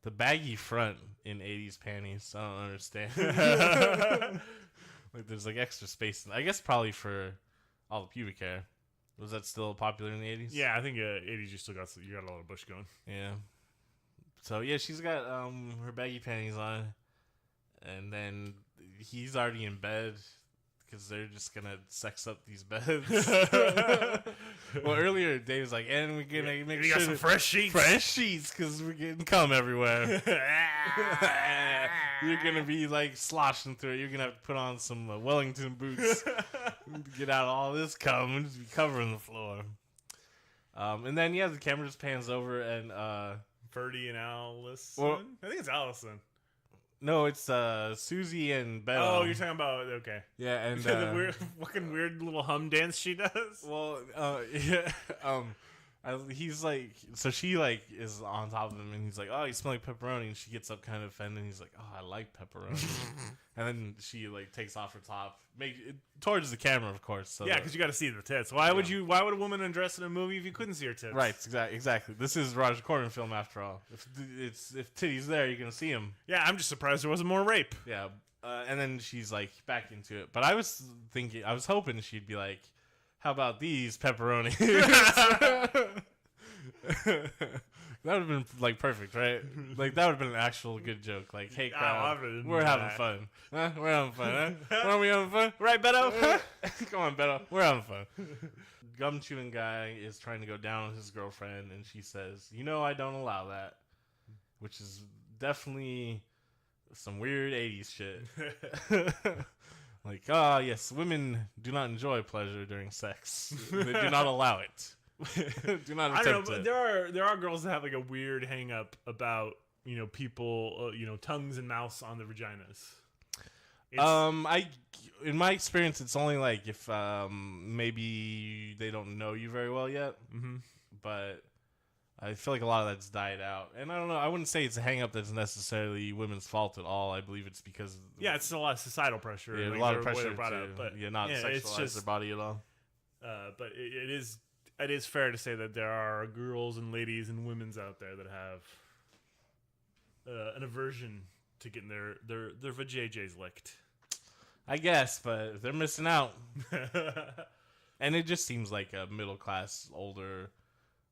the baggy front in 80s panties. I don't understand. Like there's like extra space. I guess probably for all the pubic hair. Was that still popular in the 80s? Yeah, I think 80s you got a lot of bush going. Yeah. So yeah, she's got her baggy panties on, and then he's already in bed because they're just gonna sex up these beds. Well, earlier Dave was like, and we're gonna make sure got some fresh sheets because we're getting cum everywhere. You're gonna be like sloshing through it. You're gonna have to put on some Wellington boots to get out all this cum and just be covering the floor. And then the camera just pans over and Ferdy and Allison. Well, I think it's Allison. No, it's Susie and Beto. Oh, you're talking about okay. Yeah, and the weird little hum dance she does. Well, yeah. He's like, so she like is on top of him, and he's like, "Oh, you smell like pepperoni." And she gets up, kind of offended. And he's like, "Oh, I like pepperoni." And then she like takes off her top, towards the camera, of course. So yeah, because you got to see the tits. Why would a woman undress in a movie if you couldn't see her tits? Right, exactly. This is Roger Corman film after all. If titties there, you're gonna see them. Yeah, I'm just surprised there wasn't more rape. Yeah, and then she's like back into it. But I was hoping she'd be like, "How about these pepperoni?" That would have been like perfect, right? Like that would have been an actual good joke. Like, hey, crowd, we're having fun. Huh? We're having fun, huh? Aren't we having fun? Right, Beto? Come on, Beto. We're having fun. Gum chewing guy is trying to go down on his girlfriend, and she says, I don't allow that. Which is definitely some weird 80s shit. Like, yes, women do not enjoy pleasure during sex. They do not allow it. Do not I attempt don't know, but there are girls that have like a weird hang up about people tongues and mouths on their vaginas. In my experience, it's only like if maybe they don't know you very well yet. Mm-hmm. But I feel like a lot of that's died out, and I don't know. I wouldn't say it's a hang up that's necessarily women's fault at all. I believe it's because it's a lot of societal pressure. Yeah, like a lot of the way pressure they're brought to up, but not sexualize their body at all. But it is fair to say that there are girls and ladies and women's out there that have an aversion to getting their vajayjays licked. I guess, but they're missing out. And it just seems like a middle class, older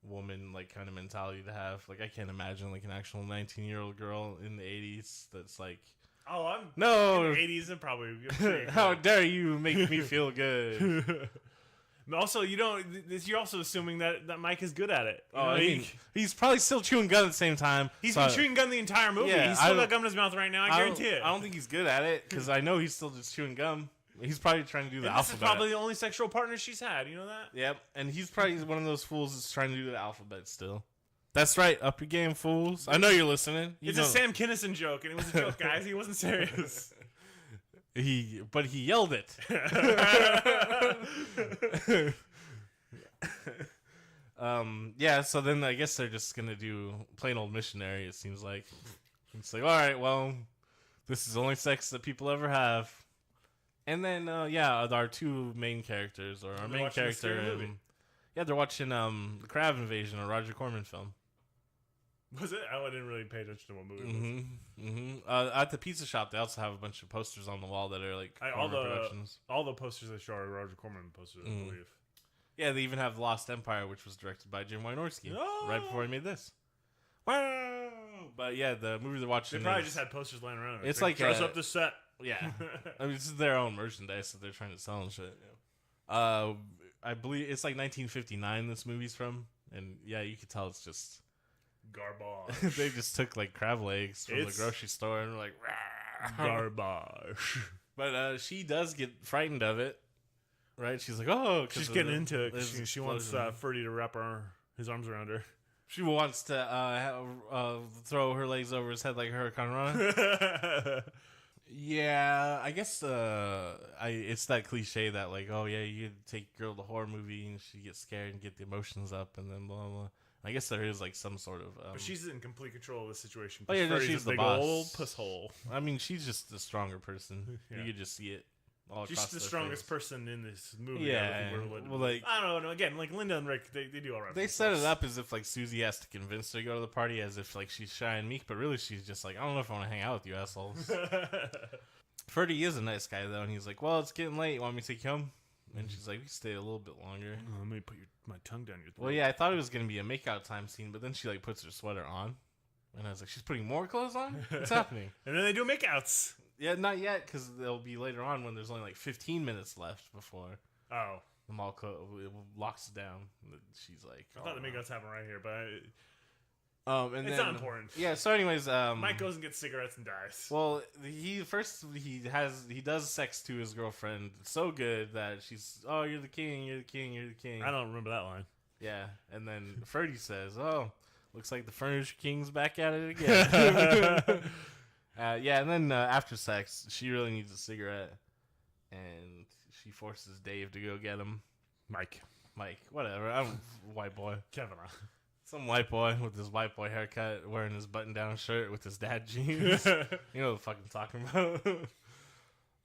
woman like kind of mentality to have. Like I can't imagine like an actual 19-year-old girl in the 80s that's like, oh, I'm no in the 80s and probably how dare you make me feel good. Also, you're also assuming that Mike is good at it. I mean, he's probably still chewing gum at the same time. He's been chewing gum the entire movie. Yeah, he's still got gum in his mouth right now. I guarantee it. I don't think he's good at it because I know he's still just chewing gum. He's probably trying to do the alphabet. This is probably the only sexual partner she's had. You know that? Yep, and he's probably one of those fools that's trying to do the alphabet still. That's right. Up your game, fools. I know you're listening. It's a Sam Kinison joke, and it was a joke, guys. He wasn't serious. But he yelled it. So then I guess they're just gonna do plain old missionary. It seems like it's like, all right, well, this is the only sex that people ever have. And then our two main characters, or our main character, they're watching the Crab Invasion, a Roger Corman film. Was it? I didn't really pay attention to what movie it was. At the pizza shop, they also have a bunch of posters on the wall that are like productions. All the posters they show are Roger Corman posters, I believe. Yeah, they even have Lost Empire, which was directed by Jim Wynorski, right before he made this. Wow! But yeah, the movie they're watching, they probably just had posters laying around. It's like dress up the set. Yeah, I mean, this is their own merchandise that they're trying to sell and shit. Yeah. I believe it's like 1959. This movie's from, and yeah, you can tell it's just garbage. They just took like crab legs from the grocery store and were like garbage. But she does get frightened of it, right? She's like, oh, she's getting into it. She wants Ferdy to wrap his arms around her. She wants to throw her legs over his head like a hurricane. Yeah, I guess it's that cliche that like, oh yeah, you take a girl to a horror movie and she gets scared and get the emotions up and then blah blah blah. I guess there is like some sort of. But she's in complete control of the situation. Oh yeah, she's the big boss. Old puss hole. I mean, she's just the stronger person. Yeah. You could just see it. She's the strongest person in this movie. Yeah, well, like I don't know. Again, like Linda and Rick, they do all right. They set it up as if like Susie has to convince her to go to the party, as if like she's shy and meek, but really she's just like, I don't know if I want to hang out with you assholes. Ferdy is a nice guy though, and he's like, well, it's getting late. You want me to take you home? And she's like, we can stay a little bit longer. Let me put my tongue down your throat. Well, yeah, I thought it was gonna be a makeout time scene, but then she like puts her sweater on, and I was like, she's putting more clothes on. What's happening? And then they do makeouts. Yeah, not yet, because they'll be later on when there's only like 15 minutes left before the mall locks it down. She's like, I thought the makeouts happen right here, but and it's not important. Yeah. So, anyways, Mike goes and gets cigarettes and dies. Well, he does sex to his girlfriend so good that she's, oh, you're the king, you're the king, you're the king. I don't remember that line. Yeah, and then Ferdy says, oh, looks like the Furniture King's back at it again. Yeah, and then after sex, she really needs a cigarette, and she forces Dave to go get him. Mike, whatever. I'm white boy. Kevin. Some white boy with his white boy haircut, wearing his button-down shirt with his dad jeans. You know what the fuck I'm talking about.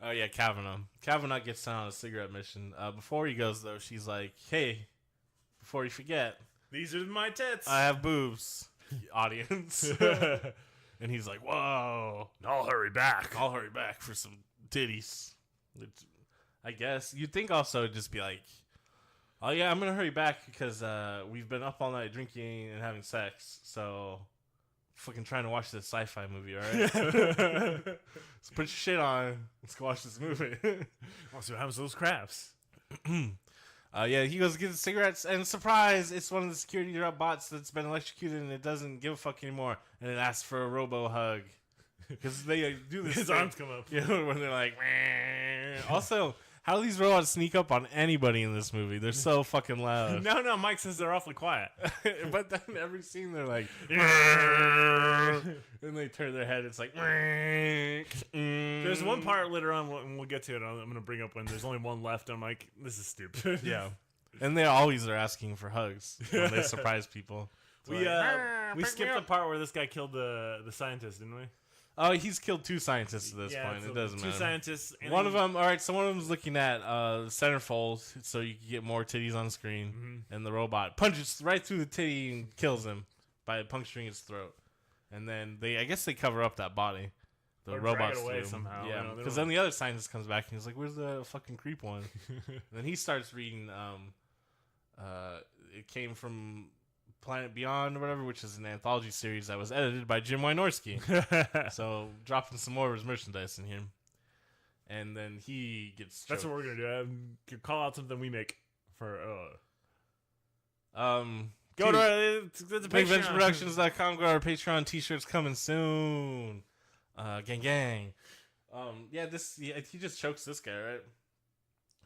Oh, yeah, Kavanaugh. Kavanaugh gets sent on a cigarette mission. Before he goes, though, she's like, hey, before you forget, these are my tits. I have boobs, audience. And he's like, whoa. I'll hurry back For some titties. I guess. You'd think also it'd just be like, oh, yeah, I'm going to hurry back because we've been up all night drinking and having sex. So, fucking trying to watch this sci-fi movie, all right? So put your shit on. Let's go watch this movie. I'll see what happens to those crabs. Yeah, he goes to get the cigarettes, and surprise, it's one of the security bots that's been electrocuted, and it doesn't give a fuck anymore, and it asks for a robo hug. Because they do this His thing. arms come up. You know, when they're like, Also, how do these robots sneak up on anybody in this movie? They're so fucking loud. No, Mike says they're awfully quiet. But then every scene they're like, and they turn their head. It's like, there's one part later on when we'll get to it. I'm going to bring up when there's only one left. I'm like, this is stupid. yeah. And they always are asking for hugs when they surprise people. We skipped the part where this guy killed the scientist, didn't we? Oh, he's killed 2 scientists at this point. So it doesn't matter. 2 scientists. And One of them, all right, so one of them's looking at centerfold so you can get more titties on screen. And the robot punches right through the titty and kills him by puncturing his throat. And then I guess they cover up that body. The robots drag it away do. somehow. Yeah, because then the other scientist comes back and he's like, "Where's the fucking creep one?" And then he starts reading. It came from Planet Beyond or whatever, which is an anthology series that was edited by Jim Wynorski. So dropping some more of his merchandise in here. And then he gets choked. That's what we're gonna do. Call out something we make for go to BigVentureProductions.com. Go to our Patreon. T-shirts coming soon. Gang. He just chokes this guy, right?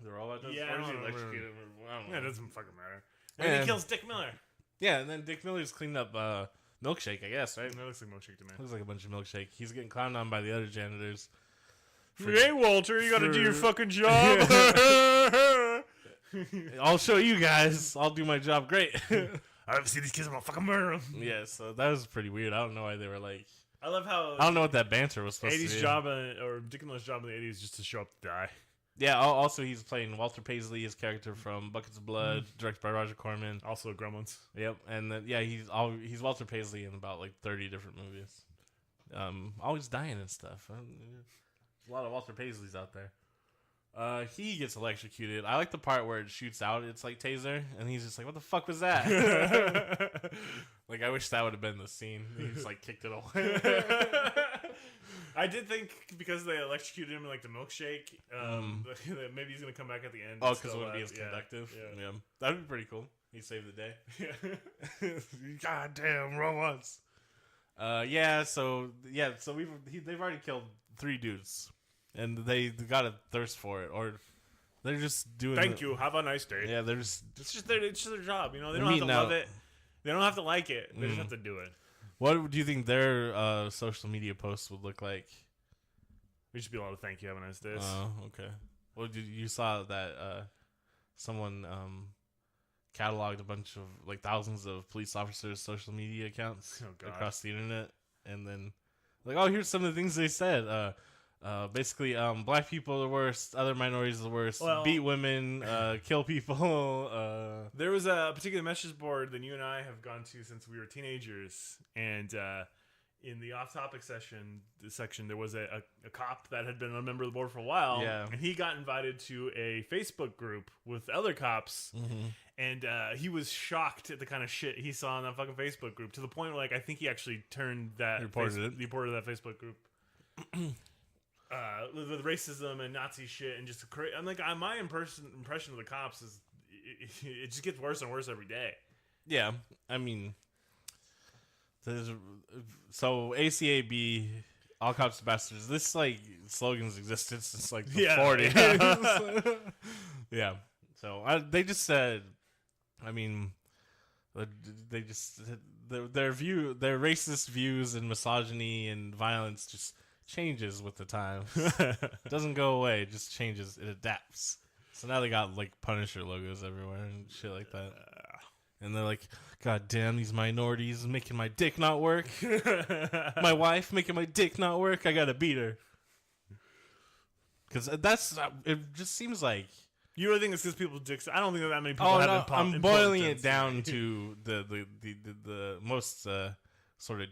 The robot does. Yeah, or does he electrocute him? I don't know. Yeah, it doesn't fucking matter. And he kills Dick Miller. Yeah, and then Dick Miller's cleaning up Milkshake, I guess, right? That looks like Milkshake to me. Looks like a bunch of Milkshake. He's getting clowned on by the other janitors. Hey, Walter, you gotta do your fucking job. I'll show you guys. I'll do my job great. I haven't seen these kids. I'm gonna fucking murder them. Yeah, so that was pretty weird. I don't know why they were like... I love how... I don't know what that banter was supposed to be. 80s job, or Dick Miller's job in the 80s just to show up to die. Yeah, also he's playing Walter Paisley, his character from Buckets of Blood, directed by Roger Corman. Also Gremlins. Yep, and then, he's Walter Paisley in about like 30 different movies. Always dying and stuff. There's a lot of Walter Paisleys out there. He gets electrocuted. I like the part where it shoots out. It's like taser, and he's just like, "What the fuck was that?" Like, I wish that would have been the scene. He just like kicked it away. I did think because they electrocuted him like the milkshake, that maybe he's gonna come back at the end. Oh, because it wouldn't be as conductive. Yeah, that'd be pretty cool. He saved the day. Yeah. Goddamn robots. So they've already killed 3 dudes, and they got a thirst for it, or they're just doing. Thank you. Have a nice day. Yeah, they're just. It's just their job. You know, they don't have to love it. They don't have to like it. They just have to do it. What do you think their social media posts would look like? We should be able to thank you. Have a nice day. Oh, okay. Well, you saw that someone cataloged a bunch of like thousands of police officers' social media accounts across the internet, and then like, oh, here's some of the things they said. Basically, black people are the worst, other minorities are the worst, beat women, kill people. There was a particular message board that you and I have gone to since we were teenagers, and in the off-topic section, there was a cop that had been a member of the board for a while, and he got invited to a Facebook group with other cops, and he was shocked at the kind of shit he saw in that fucking Facebook group, to the point where, like, I think he actually turned that reported that Facebook group. With racism and Nazi shit and just I'm like, my impression of the cops is it just gets worse and worse every day. Yeah, I mean, so ACAB, all cops are bastards. This like slogan's existed since like the 40s. Yeah. So they just said, I mean, they just their racist views and misogyny and violence just changes with the time. It doesn't go away, it just changes. It adapts. So now they got like Punisher logos everywhere and shit like that. And they're like, God damn, these minorities making my dick not work. My wife making my dick not work. I gotta beat her. Because it just seems like. You really think it's because people's dicks? I don't think that many people have been I'm boiling it down to the most sort of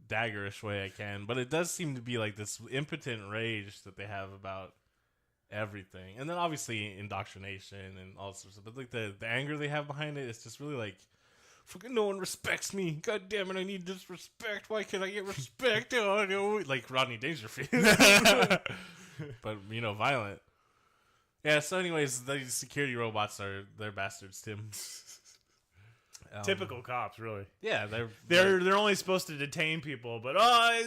daggerish way I can, but it does seem to be like this impotent rage that they have about everything, and then obviously indoctrination and all sorts of stuff. But like the anger they have behind it, it's just really like, fucking no one respects me. God damn it, I need this respect. Why can't I get respect? Oh, no. Like Rodney Dangerfield, but violent. Yeah. So, anyways, these security robots they're bastards, Tim. Typical cops, really. Yeah, they're only supposed to detain people, but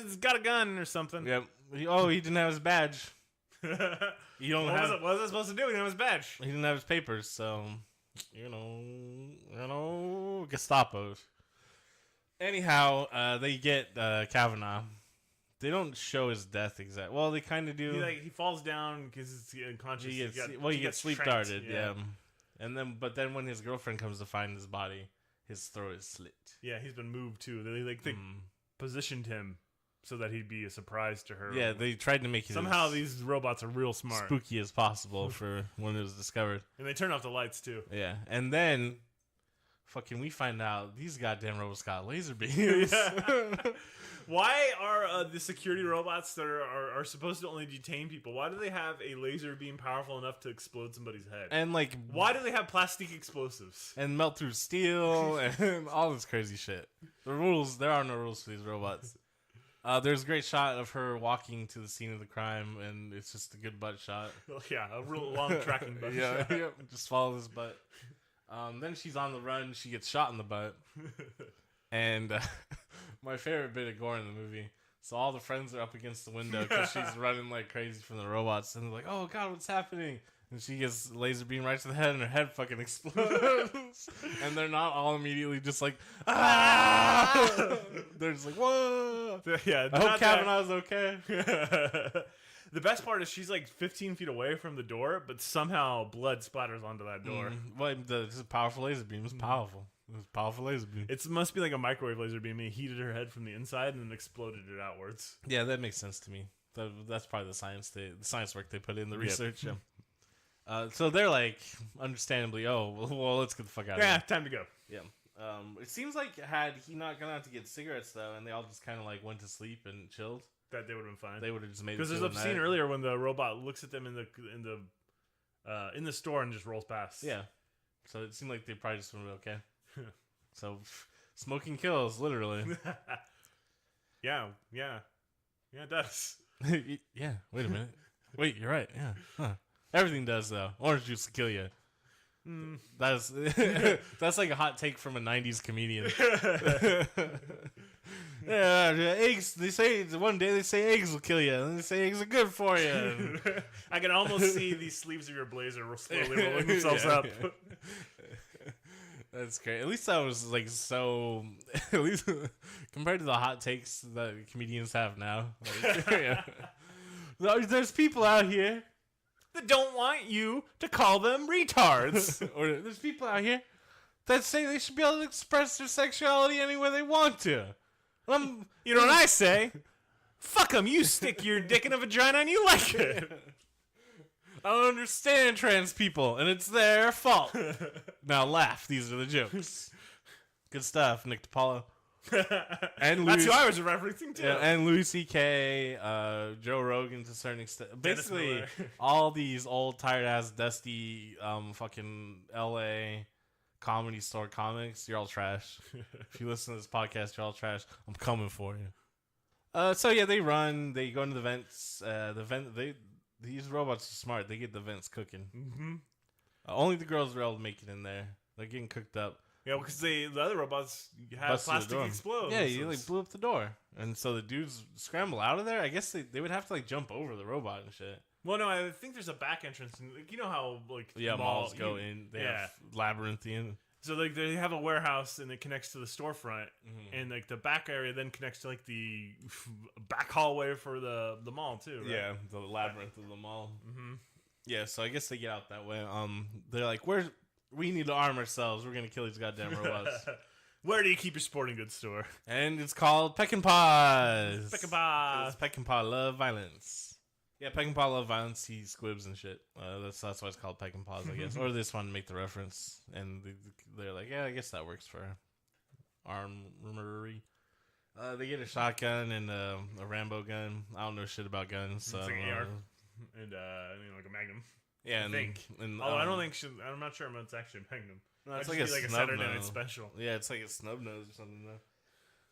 he's got a gun or something. Yeah. Oh, he didn't have his badge. You don't what was I supposed to do? He didn't have his badge. He didn't have his papers, so Gestapo's. Anyhow, they get Kavanaugh. They don't show his death exact. Well, they kind of do. He falls down because he's unconscious. He gets sleep darted. Yeah. And then when his girlfriend comes to find his body, his throat is slit. Yeah, he's been moved too. They positioned him so that he'd be a surprise to her. Yeah, they tried to make it somehow these robots are real smart, spooky as possible for when it was discovered. And they turn off the lights too. Yeah, and then we find out these goddamn robots got laser beams. Why are the security robots that are supposed to only detain people? Why do they have a laser beam powerful enough to explode somebody's head? And why do they have plastic explosives and melt through steel and all this crazy shit? There are no rules for these robots. There's a great shot of her walking to the scene of the crime, and it's just a good butt shot. Yeah, a real long tracking butt shot. Yeah, just follow this butt. Then she's on the run. She gets shot in the butt. And my favorite bit of gore in the movie. So all the friends are up against the window because she's running like crazy from the robots. And they're like, oh, God, what's happening? And she gets laser beam right to the head, and her head fucking explodes. And they're not all immediately just like, ah! They're just like, whoa. Yeah, I hope Kavanaugh's okay. The best part is she's like 15 feet away from the door, but somehow blood splatters onto that door. Well, this powerful laser beam is powerful. It was a powerful laser beam. It must be like a microwave laser beam. It heated her head from the inside and then exploded it outwards. Yeah, that makes sense to me. That's probably the science work they put in the research. Yep. So they're like, understandably, well, let's get the fuck out of here. Yeah, time to go. Yeah. It seems like had he not gone out to get cigarettes though, and they all just kind of like went to sleep and chilled, that they would have been fine. They would have just made it. Because there's a scene earlier when the robot looks at them in the store and just rolls past. Yeah. So it seemed like they probably just would have been okay. So smoking kills, literally. Yeah, it does. Yeah. Wait a minute. Wait, you're right. Yeah. Huh. Everything does though. Orange juice will kill you. That's like a hot take from a '90s comedian. Yeah, eggs. They say one day eggs will kill you, and they say eggs are good for you. I can almost see the sleeves of your blazer slowly rolling themselves up. Yeah. That's great. At least that was like so. At least compared to the hot takes that comedians have now. Like, yeah. There's people out here that don't want you to call them retards. Or there's people out here that say they should be able to express their sexuality any way they want to. You know what I say? Fuck them. You stick your dick in a vagina and you like it. I don't understand trans people, and it's their fault. Now laugh. These are the jokes. Good stuff, Nick DiPaolo. And That's who I was referencing to. Yeah, and Louis C.K., Joe Rogan to a certain extent. Basically, all these old, tired-ass, dusty, fucking L.A. comedy store comics, you're all trash. If you listen to this podcast, you're all trash. I'm coming for you. So yeah, they run. They go into the vents. These robots are smart. They get the vents cooking. Mm-hmm. Only the girls are able to make it in there. They're getting cooked up. Yeah, because the other robots have plastic explode. Yeah, you like blew up the door, and so the dudes scramble out of there. I guess they would have to like jump over the robot and shit. Well, no, I think there's a back entrance. And, like, you know how like malls go in. They have labyrinthian. So like they have a warehouse and it connects to the storefront, and like the back area then connects to like the back hallway for the mall too. Right? Yeah, the labyrinth of the mall. Mm-hmm. Yeah, so I guess they get out that way. They're like, we need to arm ourselves. We're gonna kill these goddamn robots. Where do you keep your sporting goods store? And it's called Peckinpah's. Peckinpah. Peckinpah love violence. Yeah, Peckinpah love violence. He squibs and shit. That's why it's called Peckinpah's, I guess. Or they just want to make the reference, and they're like, yeah, I guess that works for armory. They get a shotgun and a Rambo gun. I don't know shit about guns. So it's like an AR and like a Magnum. Yeah, I think. I don't think. I'm not sure it's actually a Magnum. No, it's like a Saturday Night Special. Yeah, it's like a snub nose or something though.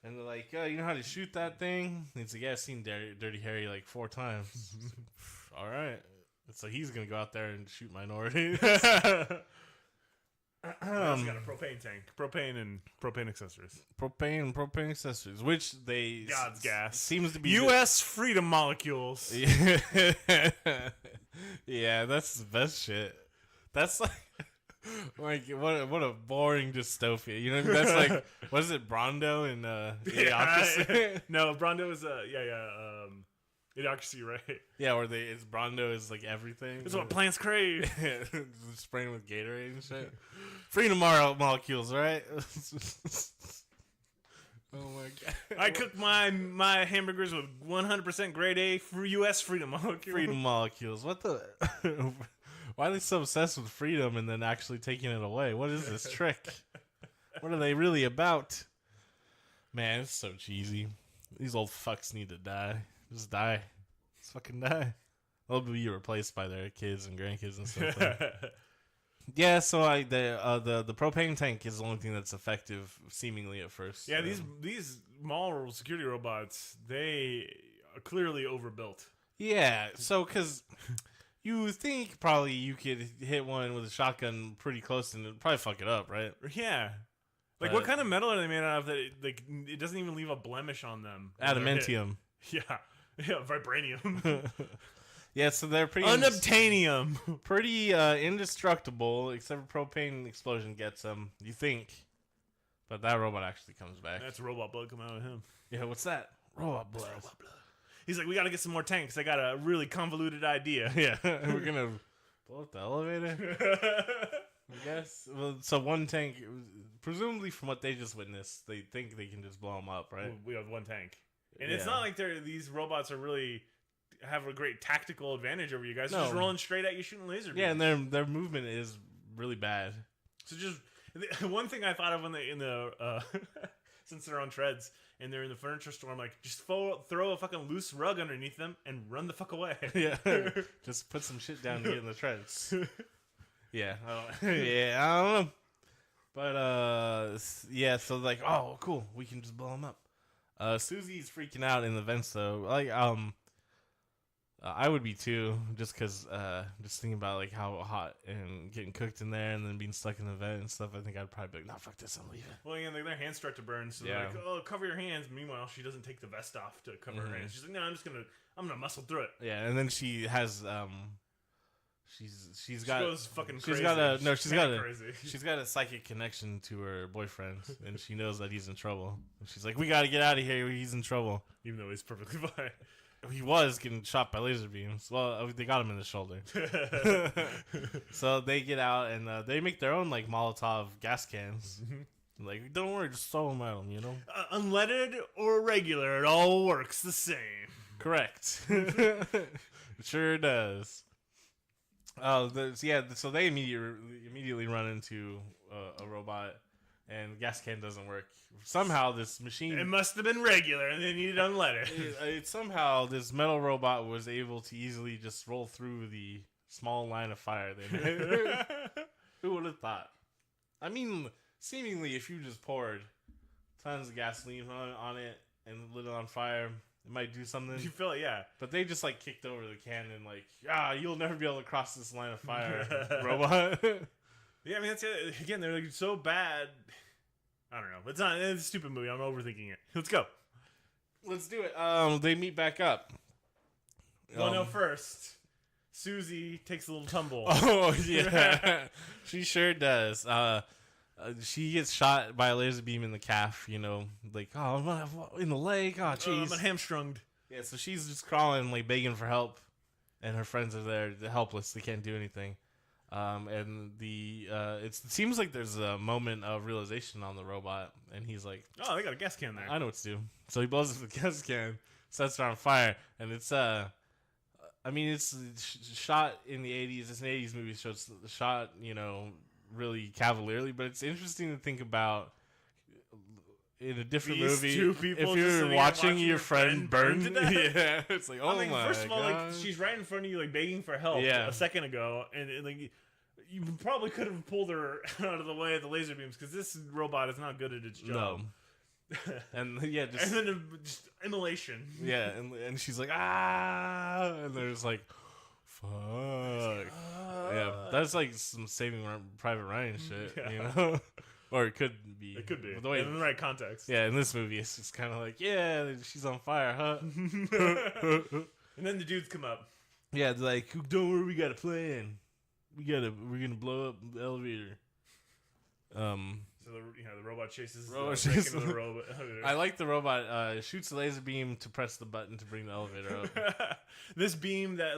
And they're like, you know how to shoot that thing? And he's like, yeah, I've seen Dirty Harry like 4 times. All right. So he's going to go out there and shoot minorities. Yeah, also got a propane tank, propane and propane accessories, propane accessories, which they God's gas seems to be U.S. freedom molecules. Yeah, that's the best shit. That's like what a boring dystopia. You know, that's like what is it, Brondo and Idiocracy? No, Brondo is Idiocracy, right? Yeah, where Brondo is like everything. It's what plants crave. Spraying with Gatorade and shit. Freedom molecules, right? Oh my god! I cook my hamburgers with 100% grade A for U.S. freedom molecules. Freedom molecules. What the? Why are they so obsessed with freedom and then actually taking it away? What is this trick? What are they really about? Man, it's so cheesy. These old fucks need to die. Just die. Just fucking die. They'll be replaced by their kids and grandkids and stuff. Yeah, so the propane tank is the only thing that's effective, seemingly at first. Yeah, these mall security robots, they are clearly overbuilt. Yeah, so because you think probably you could hit one with a shotgun pretty close and it'd probably fuck it up, right? Yeah. Like, what kind of metal are they made out of that it doesn't even leave a blemish on them? Adamantium. Yeah, vibranium. Yeah, so they're pretty unobtainium, pretty indestructible, except for propane explosion gets them. You think, but that robot actually comes back. That's robot blood coming out of him. Yeah, what's that? Robot blood. He's like, we got to get some more tanks. I got a really convoluted idea. Yeah, we're gonna blow up the elevator. I guess. Well, so one tank, presumably from what they just witnessed, they think they can just blow them up, right? We have one tank, and it's not like these robots are really have a great tactical advantage over you guys. They're just rolling straight at you, shooting laser beams. Yeah, and their movement is really bad. So just one thing I thought of when since they're on treads and they're in the furniture store, I'm like, just throw a fucking loose rug underneath them and run the fuck away. Yeah, just put some shit down to get in the treads. Yeah, yeah, I don't know, but yeah. So like, oh, cool, we can just blow them up. Susie's freaking out in the vents though. Like, I would be too, just because, just thinking about like how hot and getting cooked in there and then being stuck in the vent and stuff. I think I'd probably be like, no, fuck this, I'm leaving. Well, yeah, their hands start to burn, so they're like, oh, cover your hands. Meanwhile, she doesn't take the vest off to cover her hands. She's like, no, I'm gonna muscle through it. Yeah, and then she has, she's got a psychic connection to her boyfriend, and she knows that he's in trouble. And she's like, we gotta get out of here. He's in trouble, even though he's perfectly fine. He was getting shot by laser beams. Well, they got him in the shoulder. So they get out and they make their own like Molotov gas cans. Like, don't worry, just throw them at them, you know. Unleaded or regular, it all works the same. Correct. It sure does. Oh, so they immediately run into a robot, and the gas can doesn't work. Somehow this machine... It must have been regular, and they needed unleaded. Somehow this metal robot was able to easily just roll through the small line of fire they made. Who would have thought? I mean, seemingly, if you just poured tons of gasoline on it and lit it on fire, it might do something. You feel it, yeah. But they just, like, kicked over the can and, like, you'll never be able to cross this line of fire, robot. Yeah, I mean, that's it. Again, they're like so bad... I don't know. It's a stupid movie. I'm overthinking it. Let's go. Let's do it. They meet back up. Well, no, first, Susie takes a little tumble. Oh, yeah. She sure does. She gets shot by a laser beam in the calf, you know. Like, oh, in the leg. Oh, jeez. I'm hamstrunged. Yeah, so she's just crawling, like, begging for help. And her friends are there. They're helpless. They can't do anything. And it seems like there's a moment of realization on the robot, and he's like, "Oh, they got a gas can there. I know what to do." So he blows up the gas can, sets it on fire, and it's I mean, it's shot in the 80s. It's an 80s movie, so it's shot, you know, really cavalierly. But it's interesting to think about in a different movie. If you're watching your friend burn to death. Yeah, it's like, oh my god. First of all, like, she's right in front of you, like begging for help. A second ago, and like. You probably could have pulled her out of the way of the laser beams because this robot is not good at its job. No. And yeah, and then just immolation. Yeah, and she's like, and there's like fuck. Yeah, that's like some Saving Private Ryan shit, you know? Or it could be. It could be. The way, in the right context. yeah, in this movie, it's just kind of like, yeah, she's on fire, huh? And then the dudes come up. Yeah, they're like, don't worry, we got a plan. We're gonna blow up the elevator. So the robot chases. The robot. I like the robot shoots a laser beam to press the button to bring the elevator up. This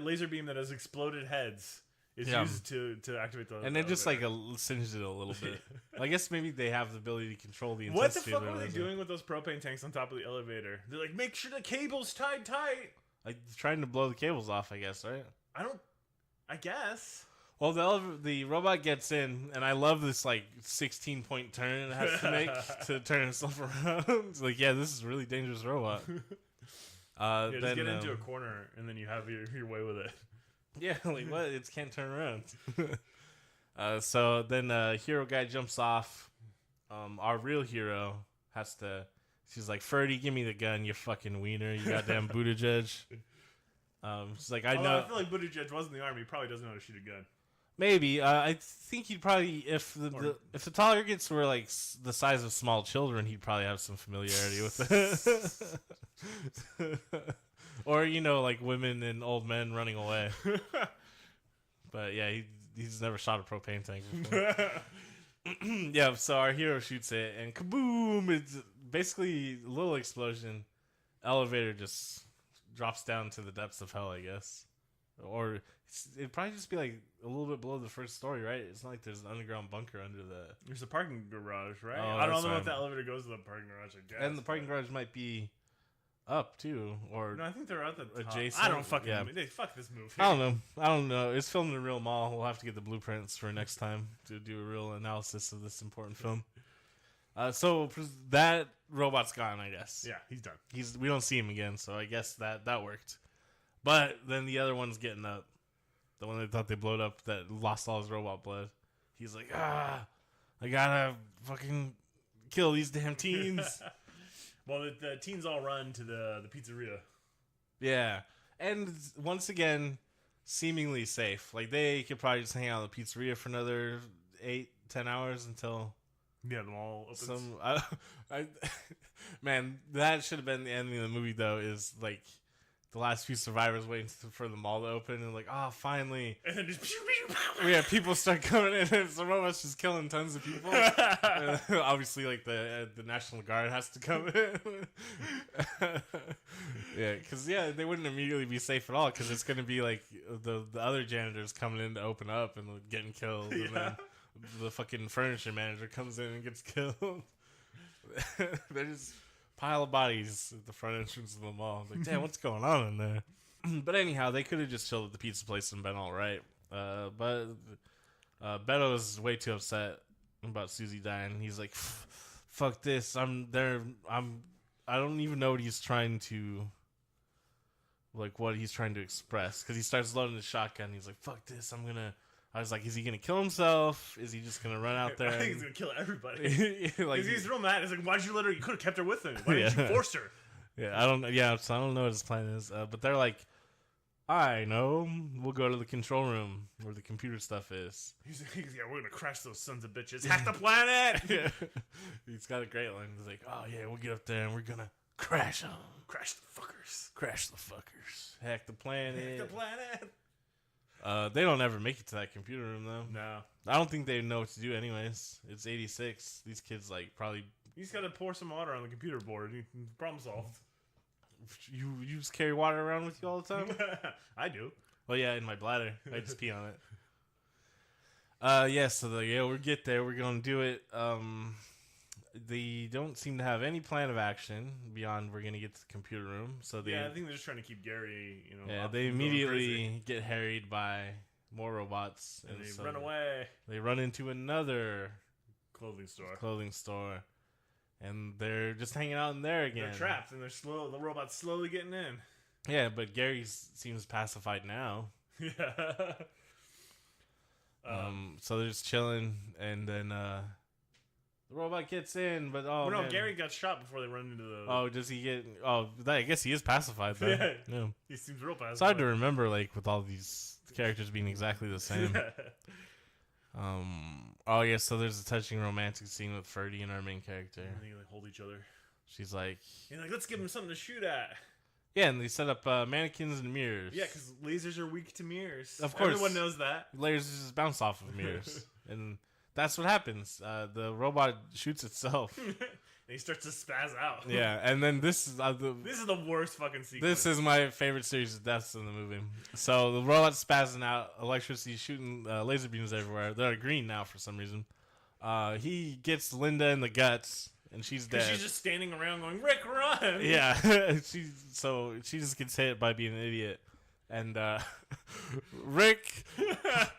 laser beam that has exploded heads is used to activate the. And then just like singed it a little bit. I guess maybe they have the ability to control the intensity. What the fuck of were they doing with those propane tanks on top of the elevator? They're like, make sure the cable's tied tight. Like trying to blow the cables off, I guess, right? I guess. Well, the robot gets in, and I love this like 16-point turn it has to make to turn itself around. It's like, yeah, this is a really dangerous robot. Just get into a corner, and then you have your way with it. Yeah, like what? It can't turn around. So then hero guy jumps off. Our real hero has to. She's like, Ferdy, give me the gun, you fucking wiener, you goddamn Buttigieg. She's like, I know. I feel like Buttigieg was in the army. He probably doesn't know how to shoot a gun. Maybe. I think he'd probably, if the targets were like the size of small children, he'd probably have some familiarity with it. Or, like women and old men running away. But yeah, he's never shot a propane tank before. Yeah, so our hero shoots it, and kaboom! It's basically a little explosion. Elevator just drops down to the depths of hell, I guess. Or it'd probably just be like a little bit below the first story, right? It's not like there's an underground bunker under the. There's a parking garage, right? Oh, I don't know if the elevator goes to the parking garage. I guess. And the parking garage might be up too, or no, I think they're at the top. Adjacent. I don't fucking. Yeah. Fuck this movie. I don't know. It's filmed in a real mall. We'll have to get the blueprints for next time to do a real analysis of this important film. So that robot's gone, I guess. Yeah, he's done. We don't see him again, so I guess that worked. But then the other one's getting up. The one they thought they blowed up that lost all his robot blood. He's like, I gotta fucking kill these damn teens. Well, the teens all run to the pizzeria. Yeah. And once again, seemingly safe. Like, they could probably just hang out at the pizzeria for another 8-10 hours until... Yeah, the mall opens. Man, that should have been the ending of the movie, though, is, like, the last few survivors waiting for the mall to open, and like, finally. And then just... Yeah, people start coming in, and the robot's just killing tons of people. Obviously, like, the National Guard has to come in. Yeah, because, they wouldn't immediately be safe at all, because it's going to be, like, the other janitors coming in to open up and getting killed, and then the fucking furniture manager comes in and gets killed. There's pile of bodies at the front entrance of the mall. Like, damn, what's going on in there? But anyhow, they could have just chilled at the pizza place and been all right. But Beto is way too upset about Susie dying. He's like, fuck this. I don't even know what he's trying to, like, what he's trying to express. Because he starts loading the shotgun. He's like, fuck this. I was like, is he going to kill himself? Is he just going to run out there? I think he's going to kill everybody. Like, he's real mad. He's like, why'd you let her? You could have kept her with him. Why didn't you force her? Yeah, I don't know what his plan is. But they're like, I know. We'll go to the control room where the computer stuff is. He's like, yeah, we're going to crash those sons of bitches. Hack the planet! Yeah. He's got a great line. He's like, oh, yeah, we'll get up there and we're going to crash them. Crash the fuckers. Crash the fuckers. Hack the planet. Hack the planet. They don't ever make it to that computer room, though. No. I don't think they know what to do anyways. It's 86. These kids, like, probably... You just gotta pour some water on the computer board. Problem solved. You just carry water around with you all the time? I do. Well, yeah, in my bladder. I just pee on it. So we'll get there. We're gonna do it. They don't seem to have any plan of action beyond we're gonna get to the computer room. So I think they're just trying to keep Gary. They immediately get harried by more robots, and they run away. They run into another clothing store, and they're just hanging out in there again. They're trapped, and the robot's slowly getting in. Yeah, but Gary seems pacified now. Yeah. So they're just chilling, and then The robot gets in, but well, no, man. Gary got shot before they run into the. Oh, does he get? Oh, I guess he is pacified though. Yeah. He seems real passive. It's hard to remember, like, with all these characters being exactly the same. Oh yeah, so there's a touching romantic scene with Ferdy and our main character. And they like hold each other. She's like, let's give him something to shoot at. yeah, and they set up mannequins and mirrors. Yeah, because lasers are weak to mirrors. Of course, everyone knows that. Lasers just bounce off of mirrors, and that's what happens. The robot shoots itself. And he starts to spaz out. Yeah, and then this is the worst fucking sequence. This is my favorite series of deaths in the movie. So the robot's spazzing out, electricity shooting laser beams everywhere. They're green now for some reason. He gets Linda in the guts, and she's dead. She's just standing around going, "Rick, run!" Yeah, she just gets hit by being an idiot, and Rick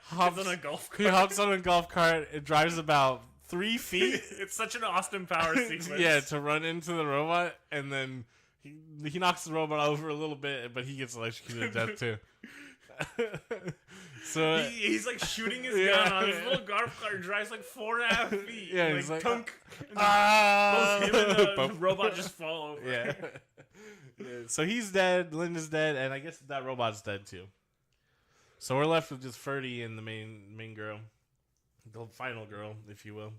hops on a golf cart. He hops on a golf cart. It drives about 3 feet. It's such an Austin Powers sequence. Yeah, to run into the robot, and then he knocks the robot over a little bit, but he gets electrocuted to death too. So he's like shooting his gun on his little golf cart, drives like 4.5 feet. Yeah, like, he's like, tunk. Ah! Both him and the robot just fall over. Yeah. So he's dead, Linda's dead, and I guess that robot's dead too. So we're left with just Ferdy and the main girl. The final girl, if you will.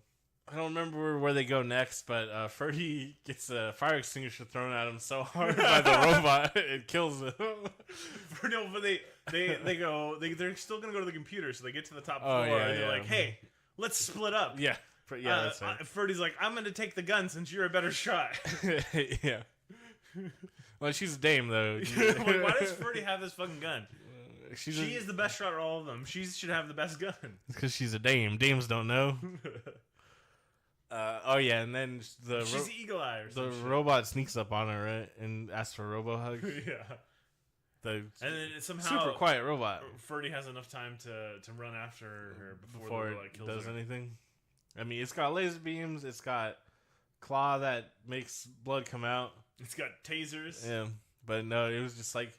I don't remember where they go next, but Ferdy gets a fire extinguisher thrown at him so hard by the robot it kills him. No, but they're still gonna go to the computer, so they get to the top floor and they're like, "Hey, let's split up." Yeah, that's right. Ferdy's like, "I'm gonna take the gun since you're a better shot." Yeah. Well, she's a dame though. Like, why does Ferdy have this fucking gun? She is the best shot of all of them. She should have the best gun. Because she's a dame. Dames don't know. Oh yeah, and then she's the eagle eye. Or the robot sneaks up on her, right, and asks for a robo hug. Yeah. And then somehow super quiet robot. Ferdy has enough time to run after her before the robot kills does her. anything. I mean, it's got laser beams. It's got claw that makes blood come out. It's got tasers. Yeah, but no, it was just like,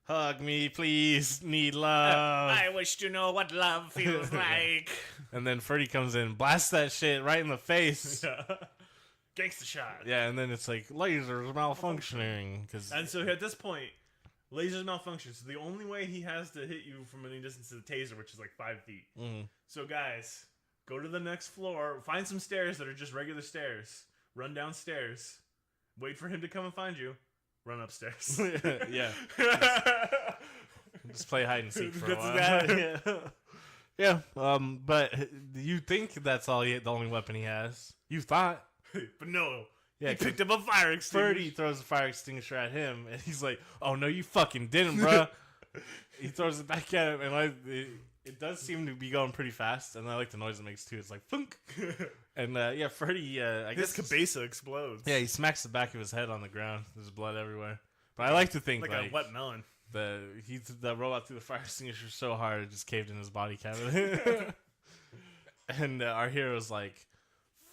hug me, please, need love. I wish to know what love feels like. And then Ferdy comes in, blasts that shit right in the face. Yeah. Gangsta shot. Yeah, and then it's like, lasers malfunctioning. And so at this point, lasers malfunction. So the only way he has to hit you from any distance is the taser, which is like 5 feet. Mm. So guys, go to the next floor, find some stairs that are just regular stairs, run downstairs, wait for him to come and find you, run upstairs. Yeah. Just play hide and seek for a while. Yeah. But you think that's the only weapon he has. You thought. But no. Yeah, he picked up a fire extinguisher. Ferdy throws a fire extinguisher at him, and he's like, "Oh no, you fucking didn't, bro." He throws it back at him, and it does seem to be going pretty fast, and I like the noise it makes too. It's like funk. And Ferdy, I guess cabeza explodes. Yeah, he smacks the back of his head on the ground. There's blood everywhere. But I like to think like a wet melon. The robot threw the fire extinguisher so hard it just caved in his body cavity. And our hero's like,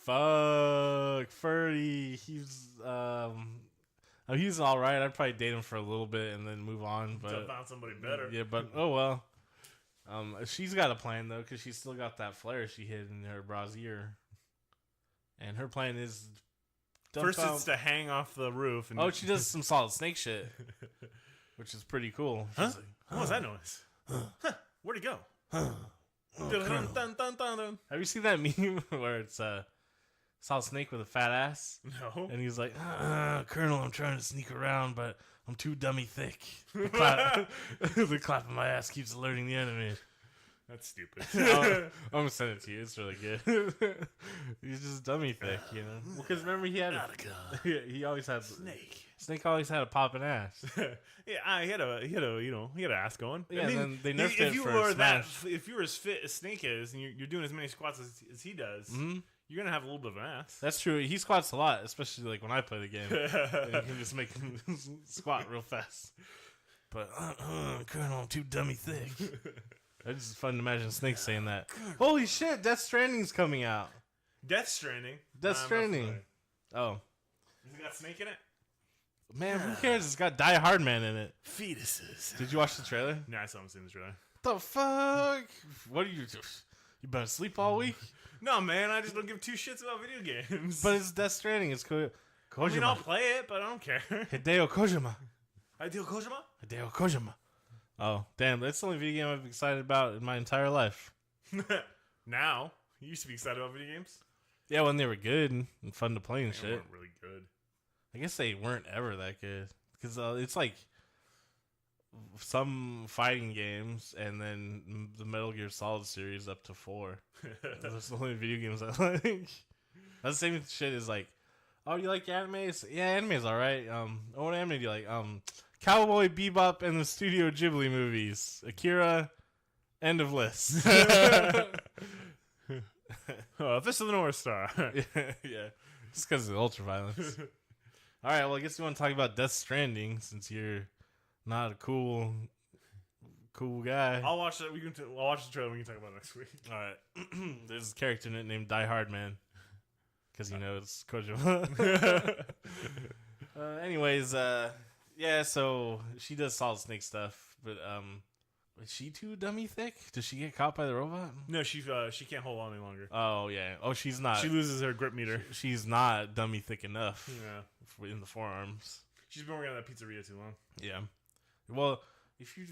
"Fuck, Ferdy. He's all right. I'd probably date him for a little bit and then move on. But I found somebody better. Yeah, but oh well. She's got a plan though, because she's still got that flare she hid in her brassiere, and her plan is first it's to hang off the roof. And she does some Solid Snake shit, which is pretty cool. Huh? Like, what was that noise? Huh? Where'd it go? Dun, dun, dun. Have you seen that meme where it's Solid Snake with a fat ass? No. And he's like, Colonel, I'm trying to sneak around, but I'm too dummy thick. The clap of my ass keeps alerting the enemy. That's stupid. I'm gonna send it to you. It's really good. He's just dummy thick, you know. Well, because remember he had he always had Snake always had a popping ass. Yeah, he had an ass going. Yeah, and then they nerfed it for Smash. If you're as fit as Snake is, and you're doing as many squats as he does, you're gonna have a little bit of an ass. That's true. He squats a lot, especially like when I play the game. And you can just make him squat real fast. But Colonel, I'm too dummy thick. It's just fun to imagine Snake saying that. Holy shit, Death Stranding's coming out. Death Stranding? Death Stranding. Oh. Has it got Snake in it? Man, who cares? It's got Die Hard Man in it. Fetuses. Did you watch the trailer? No, I still haven't seen the trailer. The fuck? What are you... You been asleep all week? No, man, I just don't give two shits about video games. But it's Death Stranding. It's Kojima. I mean, I'll play it, but I don't care. Hideo Kojima. Hideo Kojima. Oh, damn. That's the only video game I've been excited about in my entire life. Now, you used to be excited about video games? Yeah, when they were good and fun to play and shit. They weren't really good. I guess they weren't ever that good. Because it's like some fighting games and then the Metal Gear Solid series up to 4. Those are the only video games I like. That's the same shit as like, oh, you like animes? Yeah, anime's alright. What anime do you like? Cowboy Bebop and the Studio Ghibli movies. Akira, end of list. Fist of the North Star. Yeah. Just because of the ultraviolence. Alright, well, I guess you want to talk about Death Stranding since you're not a cool guy. I'll watch that. I'll watch the trailer. We can talk about it next week. Alright. There's a character in it named Die Hard Man. Because you know it's Kojima. Anyways, yeah, so she does Solid Snake stuff, but is she too dummy thick? Does she get caught by the robot? No, she can't hold on any longer. Oh yeah. Oh, she's not. She loses her grip meter. She's not dummy thick enough. Yeah. In the forearms. She's been working at that pizzeria too long. Yeah. Well, if you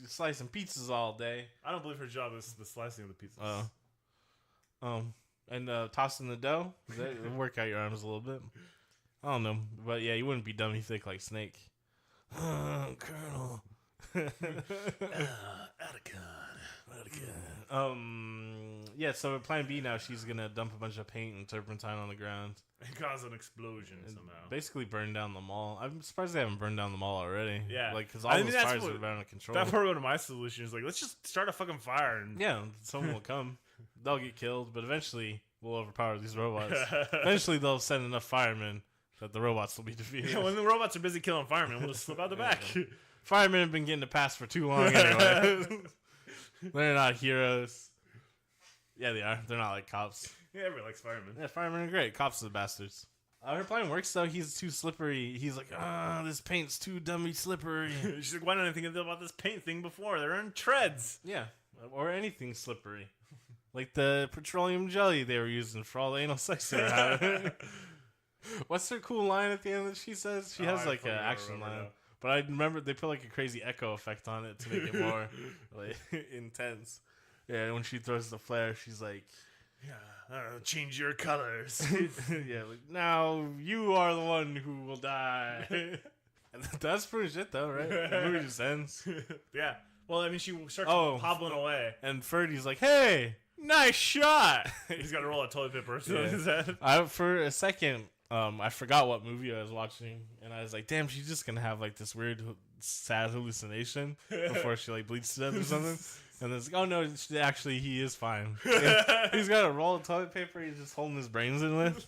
slicing pizzas all day, I don't believe her job is the slicing of the pizzas. And tossing the dough, that work out your arms a little bit. I don't know, but yeah, you wouldn't be dummy thick like Snake. Colonel. Yeah, so plan B now, she's gonna dump a bunch of paint and turpentine on the ground and cause an explosion somehow. Basically burn down the mall. I'm surprised they haven't burned down the mall already. Yeah, like because all those fires have been out of control. That part of my solution is like, let's just start a fucking fire and yeah, someone will come. They'll get killed, but eventually we'll overpower these robots. Eventually they'll send enough firemen that the robots will be defeated. Yeah, when the robots are busy killing firemen, we'll just slip out the back. Firemen have been getting a pass for too long anyway. They're not heroes. Yeah, they are. They're not like cops. Yeah, everybody likes firemen. Yeah, firemen are great. Cops are the bastards. Her plan works, though. He's too slippery. He's like, this paint's too dummy slippery. She's like, why didn't I think about this paint thing before? They're in treads. Yeah, or anything slippery. Like the petroleum jelly they were using for all the anal sex they were having. What's her cool line at the end that she says? She has like an action line. Now. But I remember they put like a crazy echo effect on it to make it more like intense. Yeah, when she throws the flare, she's like, yeah, change your colors. Yeah, like, now you are the one who will die. And that's pretty much it, though, right? The movie just ends. Yeah. Well, I mean, she starts hobbling away. And Ferdy's like, hey, nice shot. He's got to roll a toilet paper on his head. For a second, I forgot what movie I was watching. And I was like, damn, she's just going to have like this weird, sad hallucination before she like bleeds to death or something. And then it's like, oh no, actually he is fine. He's got a roll of toilet paper he's just holding his brains in with.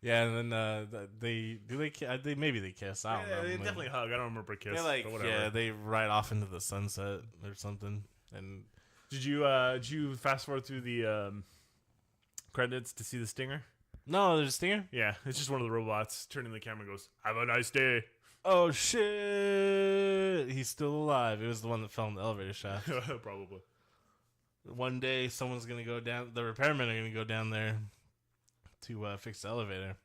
Yeah, and then maybe they kiss. I don't know. They definitely hug. I don't remember a kiss. They like, but whatever. yeah, they ride off into the sunset or something. And did you fast forward through the credits to see the stinger? No, there's a stinger? Yeah, it's just one of the robots turning the camera and goes, have a nice day. Oh shit, he's still alive. It was the one that fell in the elevator shaft. Probably. One day someone's gonna go down, the repairmen are gonna go down there to fix the elevator.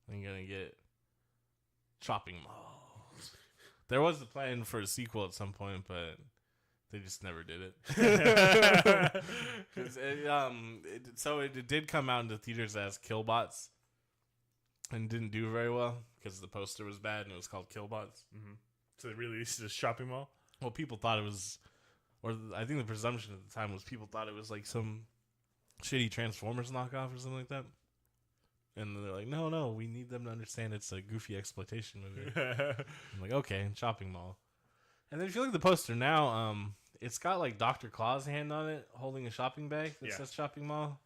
And you're gonna get chopping malls. There was a plan for a sequel at some point, but they just never did it. So it did come out into theaters as Killbots and didn't do very well because the poster was bad and it was called Killbots. Mm-hmm. So they released a shopping mall? Well, people thought it was, or I think the presumption at the time was people thought it was like some shitty Transformers knockoff or something like that. And they're like, no, we need them to understand it's a goofy exploitation movie. I'm like, okay, shopping mall. And then if you look at the poster now, it's got like Dr. Claw's hand on it, holding a shopping bag that says shopping mall.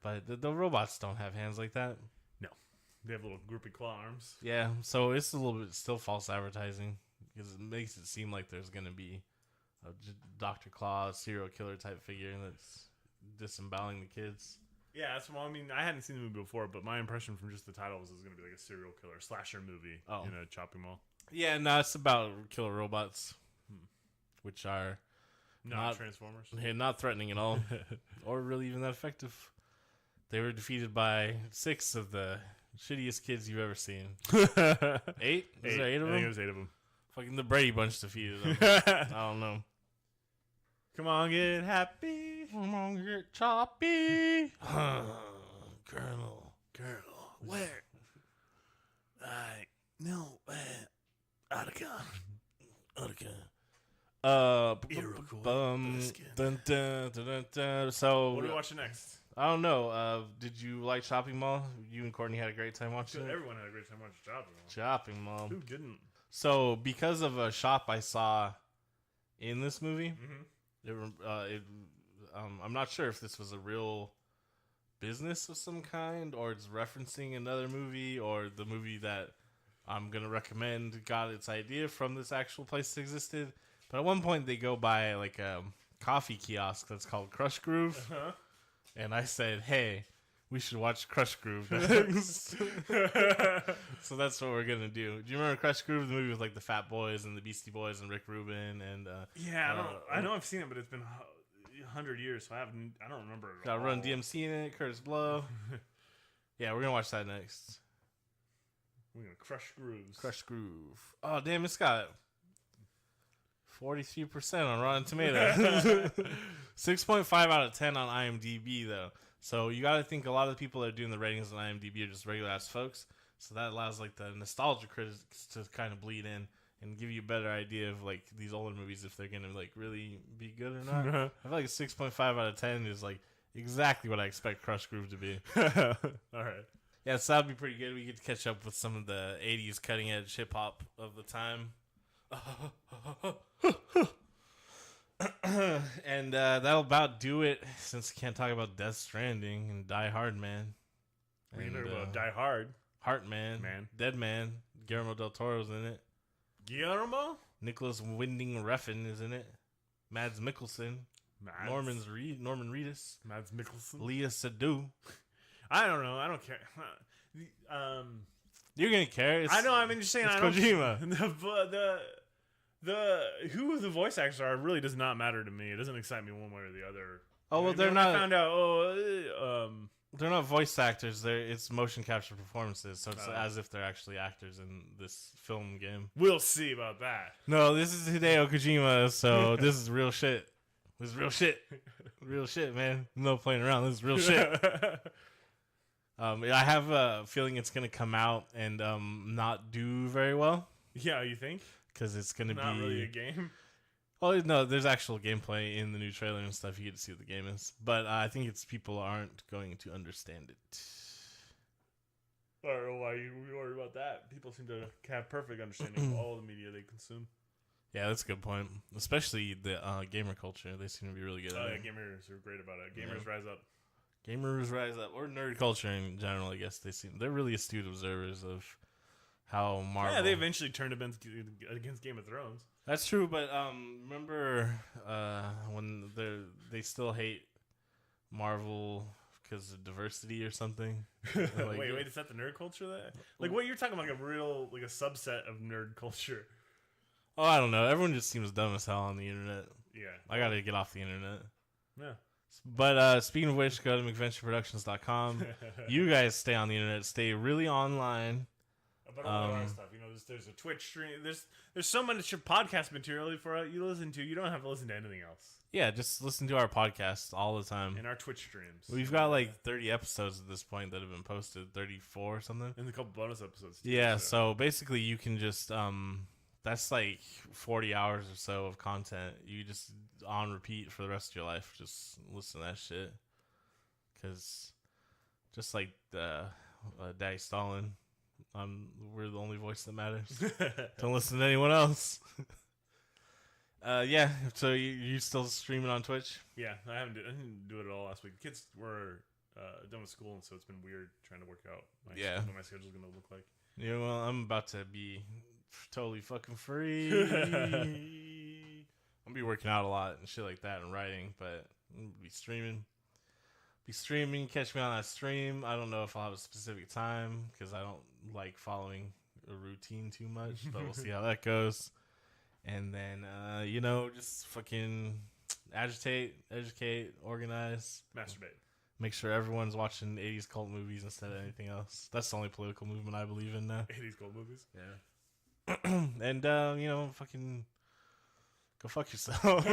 But the robots don't have hands like that. No. They have little groupie claw arms. Yeah, so it's a little bit still false advertising because it makes it seem like there's going to be a Dr. Claw serial killer type figure that's disemboweling the kids. Yeah, that's well. I mean, I hadn't seen the movie before, but my impression from just the title was it was going to be like a serial killer slasher movie in a shopping mall. Yeah, no, it's about killer robots, which are Not Transformers. Not threatening at all, or really even that effective. They were defeated by 6 of the shittiest kids you've ever seen. 8? Is there 8 of them? I think it was 8 of them. Fucking the Brady Bunch defeated them. I don't know. Come on, get happy. Come on, get choppy. Colonel, where? I know where. Attica. So what are we watching next? I don't know. Did you like Shopping Mall? You and Courtney had a great time watching it. Everyone had a great time watching Shopping Mall. Who didn't? So because of a shop I saw in this movie, I'm not sure if this was a real business of some kind, or it's referencing another movie, or the movie that I'm gonna recommend got its idea from this actual place that existed. But at one point they go by like a coffee kiosk that's called Crush Groove, and I said, "Hey, we should watch Crush Groove next." So that's what we're gonna do. Do you remember Crush Groove, the movie with like the Fat Boys and the Beastie Boys and Rick Rubin and I know I've seen it, but it's been 100 years, so I don't remember it. Got Run DMC in it, Curtis Blow. Yeah, we're gonna watch that next. We're gonna Crush Grooves. Crush Groove. Oh damn, it's got 43% on Rotten Tomatoes. 6.5 out of 10 on IMDb though. So you got to think a lot of the people that are doing the ratings on IMDb are just regular ass folks. So that allows like the nostalgia critics to kind of bleed in and give you a better idea of like these older movies, if they're gonna like really be good or not. I feel like a 6.5 out of 10 is like exactly what I expect Crush Groove to be. All right. Yeah, so that'd be pretty good. We get to catch up with some of the 80s cutting edge hip hop of the time. And that'll about do it, since we can't talk about Death Stranding and Die Hard Man. We can talk about Die Hard. Heart Man. Dead Man. Guillermo del Toro's in it. Guillermo? Nicholas Winding Refn is in it. Mads Mikkelsen. Norman Reedus. Mads Mikkelsen. Leah Seydoux. I don't know. I don't care. You're gonna care. I know. I'm just saying. It's I Kojima. The who the voice actors are really does not matter to me. It doesn't excite me one way or the other. Oh well, they're when not. I found out. They're not voice actors. It's motion capture performances. So it's as if they're actually actors in this film game. We'll see about that. No, this is Hideo Kojima. So this is real shit. This is real shit. Real shit, man. No playing around. This is real shit. I have a feeling it's gonna come out and not do very well. Yeah, you think? Because it's gonna not be really a game. Oh no, there's actual gameplay in the new trailer and stuff. You get to see what the game is, but I think it's people aren't going to understand it. I don't know why you worry about that. People seem to have perfect understanding of all the media they consume. Yeah, that's a good point. Especially the gamer culture. They seem to be really good at it. Yeah, gamers are great about it. Gamers rise up. Gamers rise up. Or nerd culture in general, I guess. They're really astute observers of how Marvel... Yeah, they eventually turned against Game of Thrones. That's true, but remember when they still hate Marvel because of diversity or something? Like, wait, is that the nerd culture? Like what you're talking about, like a real, like a subset of nerd culture? Oh, I don't know. Everyone just seems dumb as hell on the internet. Yeah. I gotta get off the internet. Yeah. But speaking of which, go to McVentureProductions.com. You guys stay on the internet. Stay really online. About all our stuff, there's a Twitch stream. There's so much podcast material for you to listen to. You don't have to listen to anything else. Yeah, just listen to our podcast all the time. And our Twitch streams. We've got like 30 episodes at this point that have been posted, 34 or something. And a couple bonus episodes too. Yeah, so basically you can just that's like 40 hours or so of content. You just on repeat for the rest of your life. Just listen to that shit. Because just like Daddy Stalin, we're the only voice that matters. Don't listen to anyone else. Yeah, so you still streaming on Twitch? Yeah, I didn't do it at all last week. The kids were done with school, and so it's been weird trying to work out what my schedule's going to look like. Yeah, well, I'm about to be totally fucking free. I'm going to be working out a lot and shit like that and writing, but I'm going to be streaming. Catch me on that stream. I don't know if I'll have a specific time because I don't like following a routine too much, but we'll see how that goes. And then, just fucking agitate, educate, organize, masturbate. Make sure everyone's watching 80s cult movies instead of anything else. That's the only political movement I believe in now. 80s cult movies. Yeah. And fucking go fuck yourself.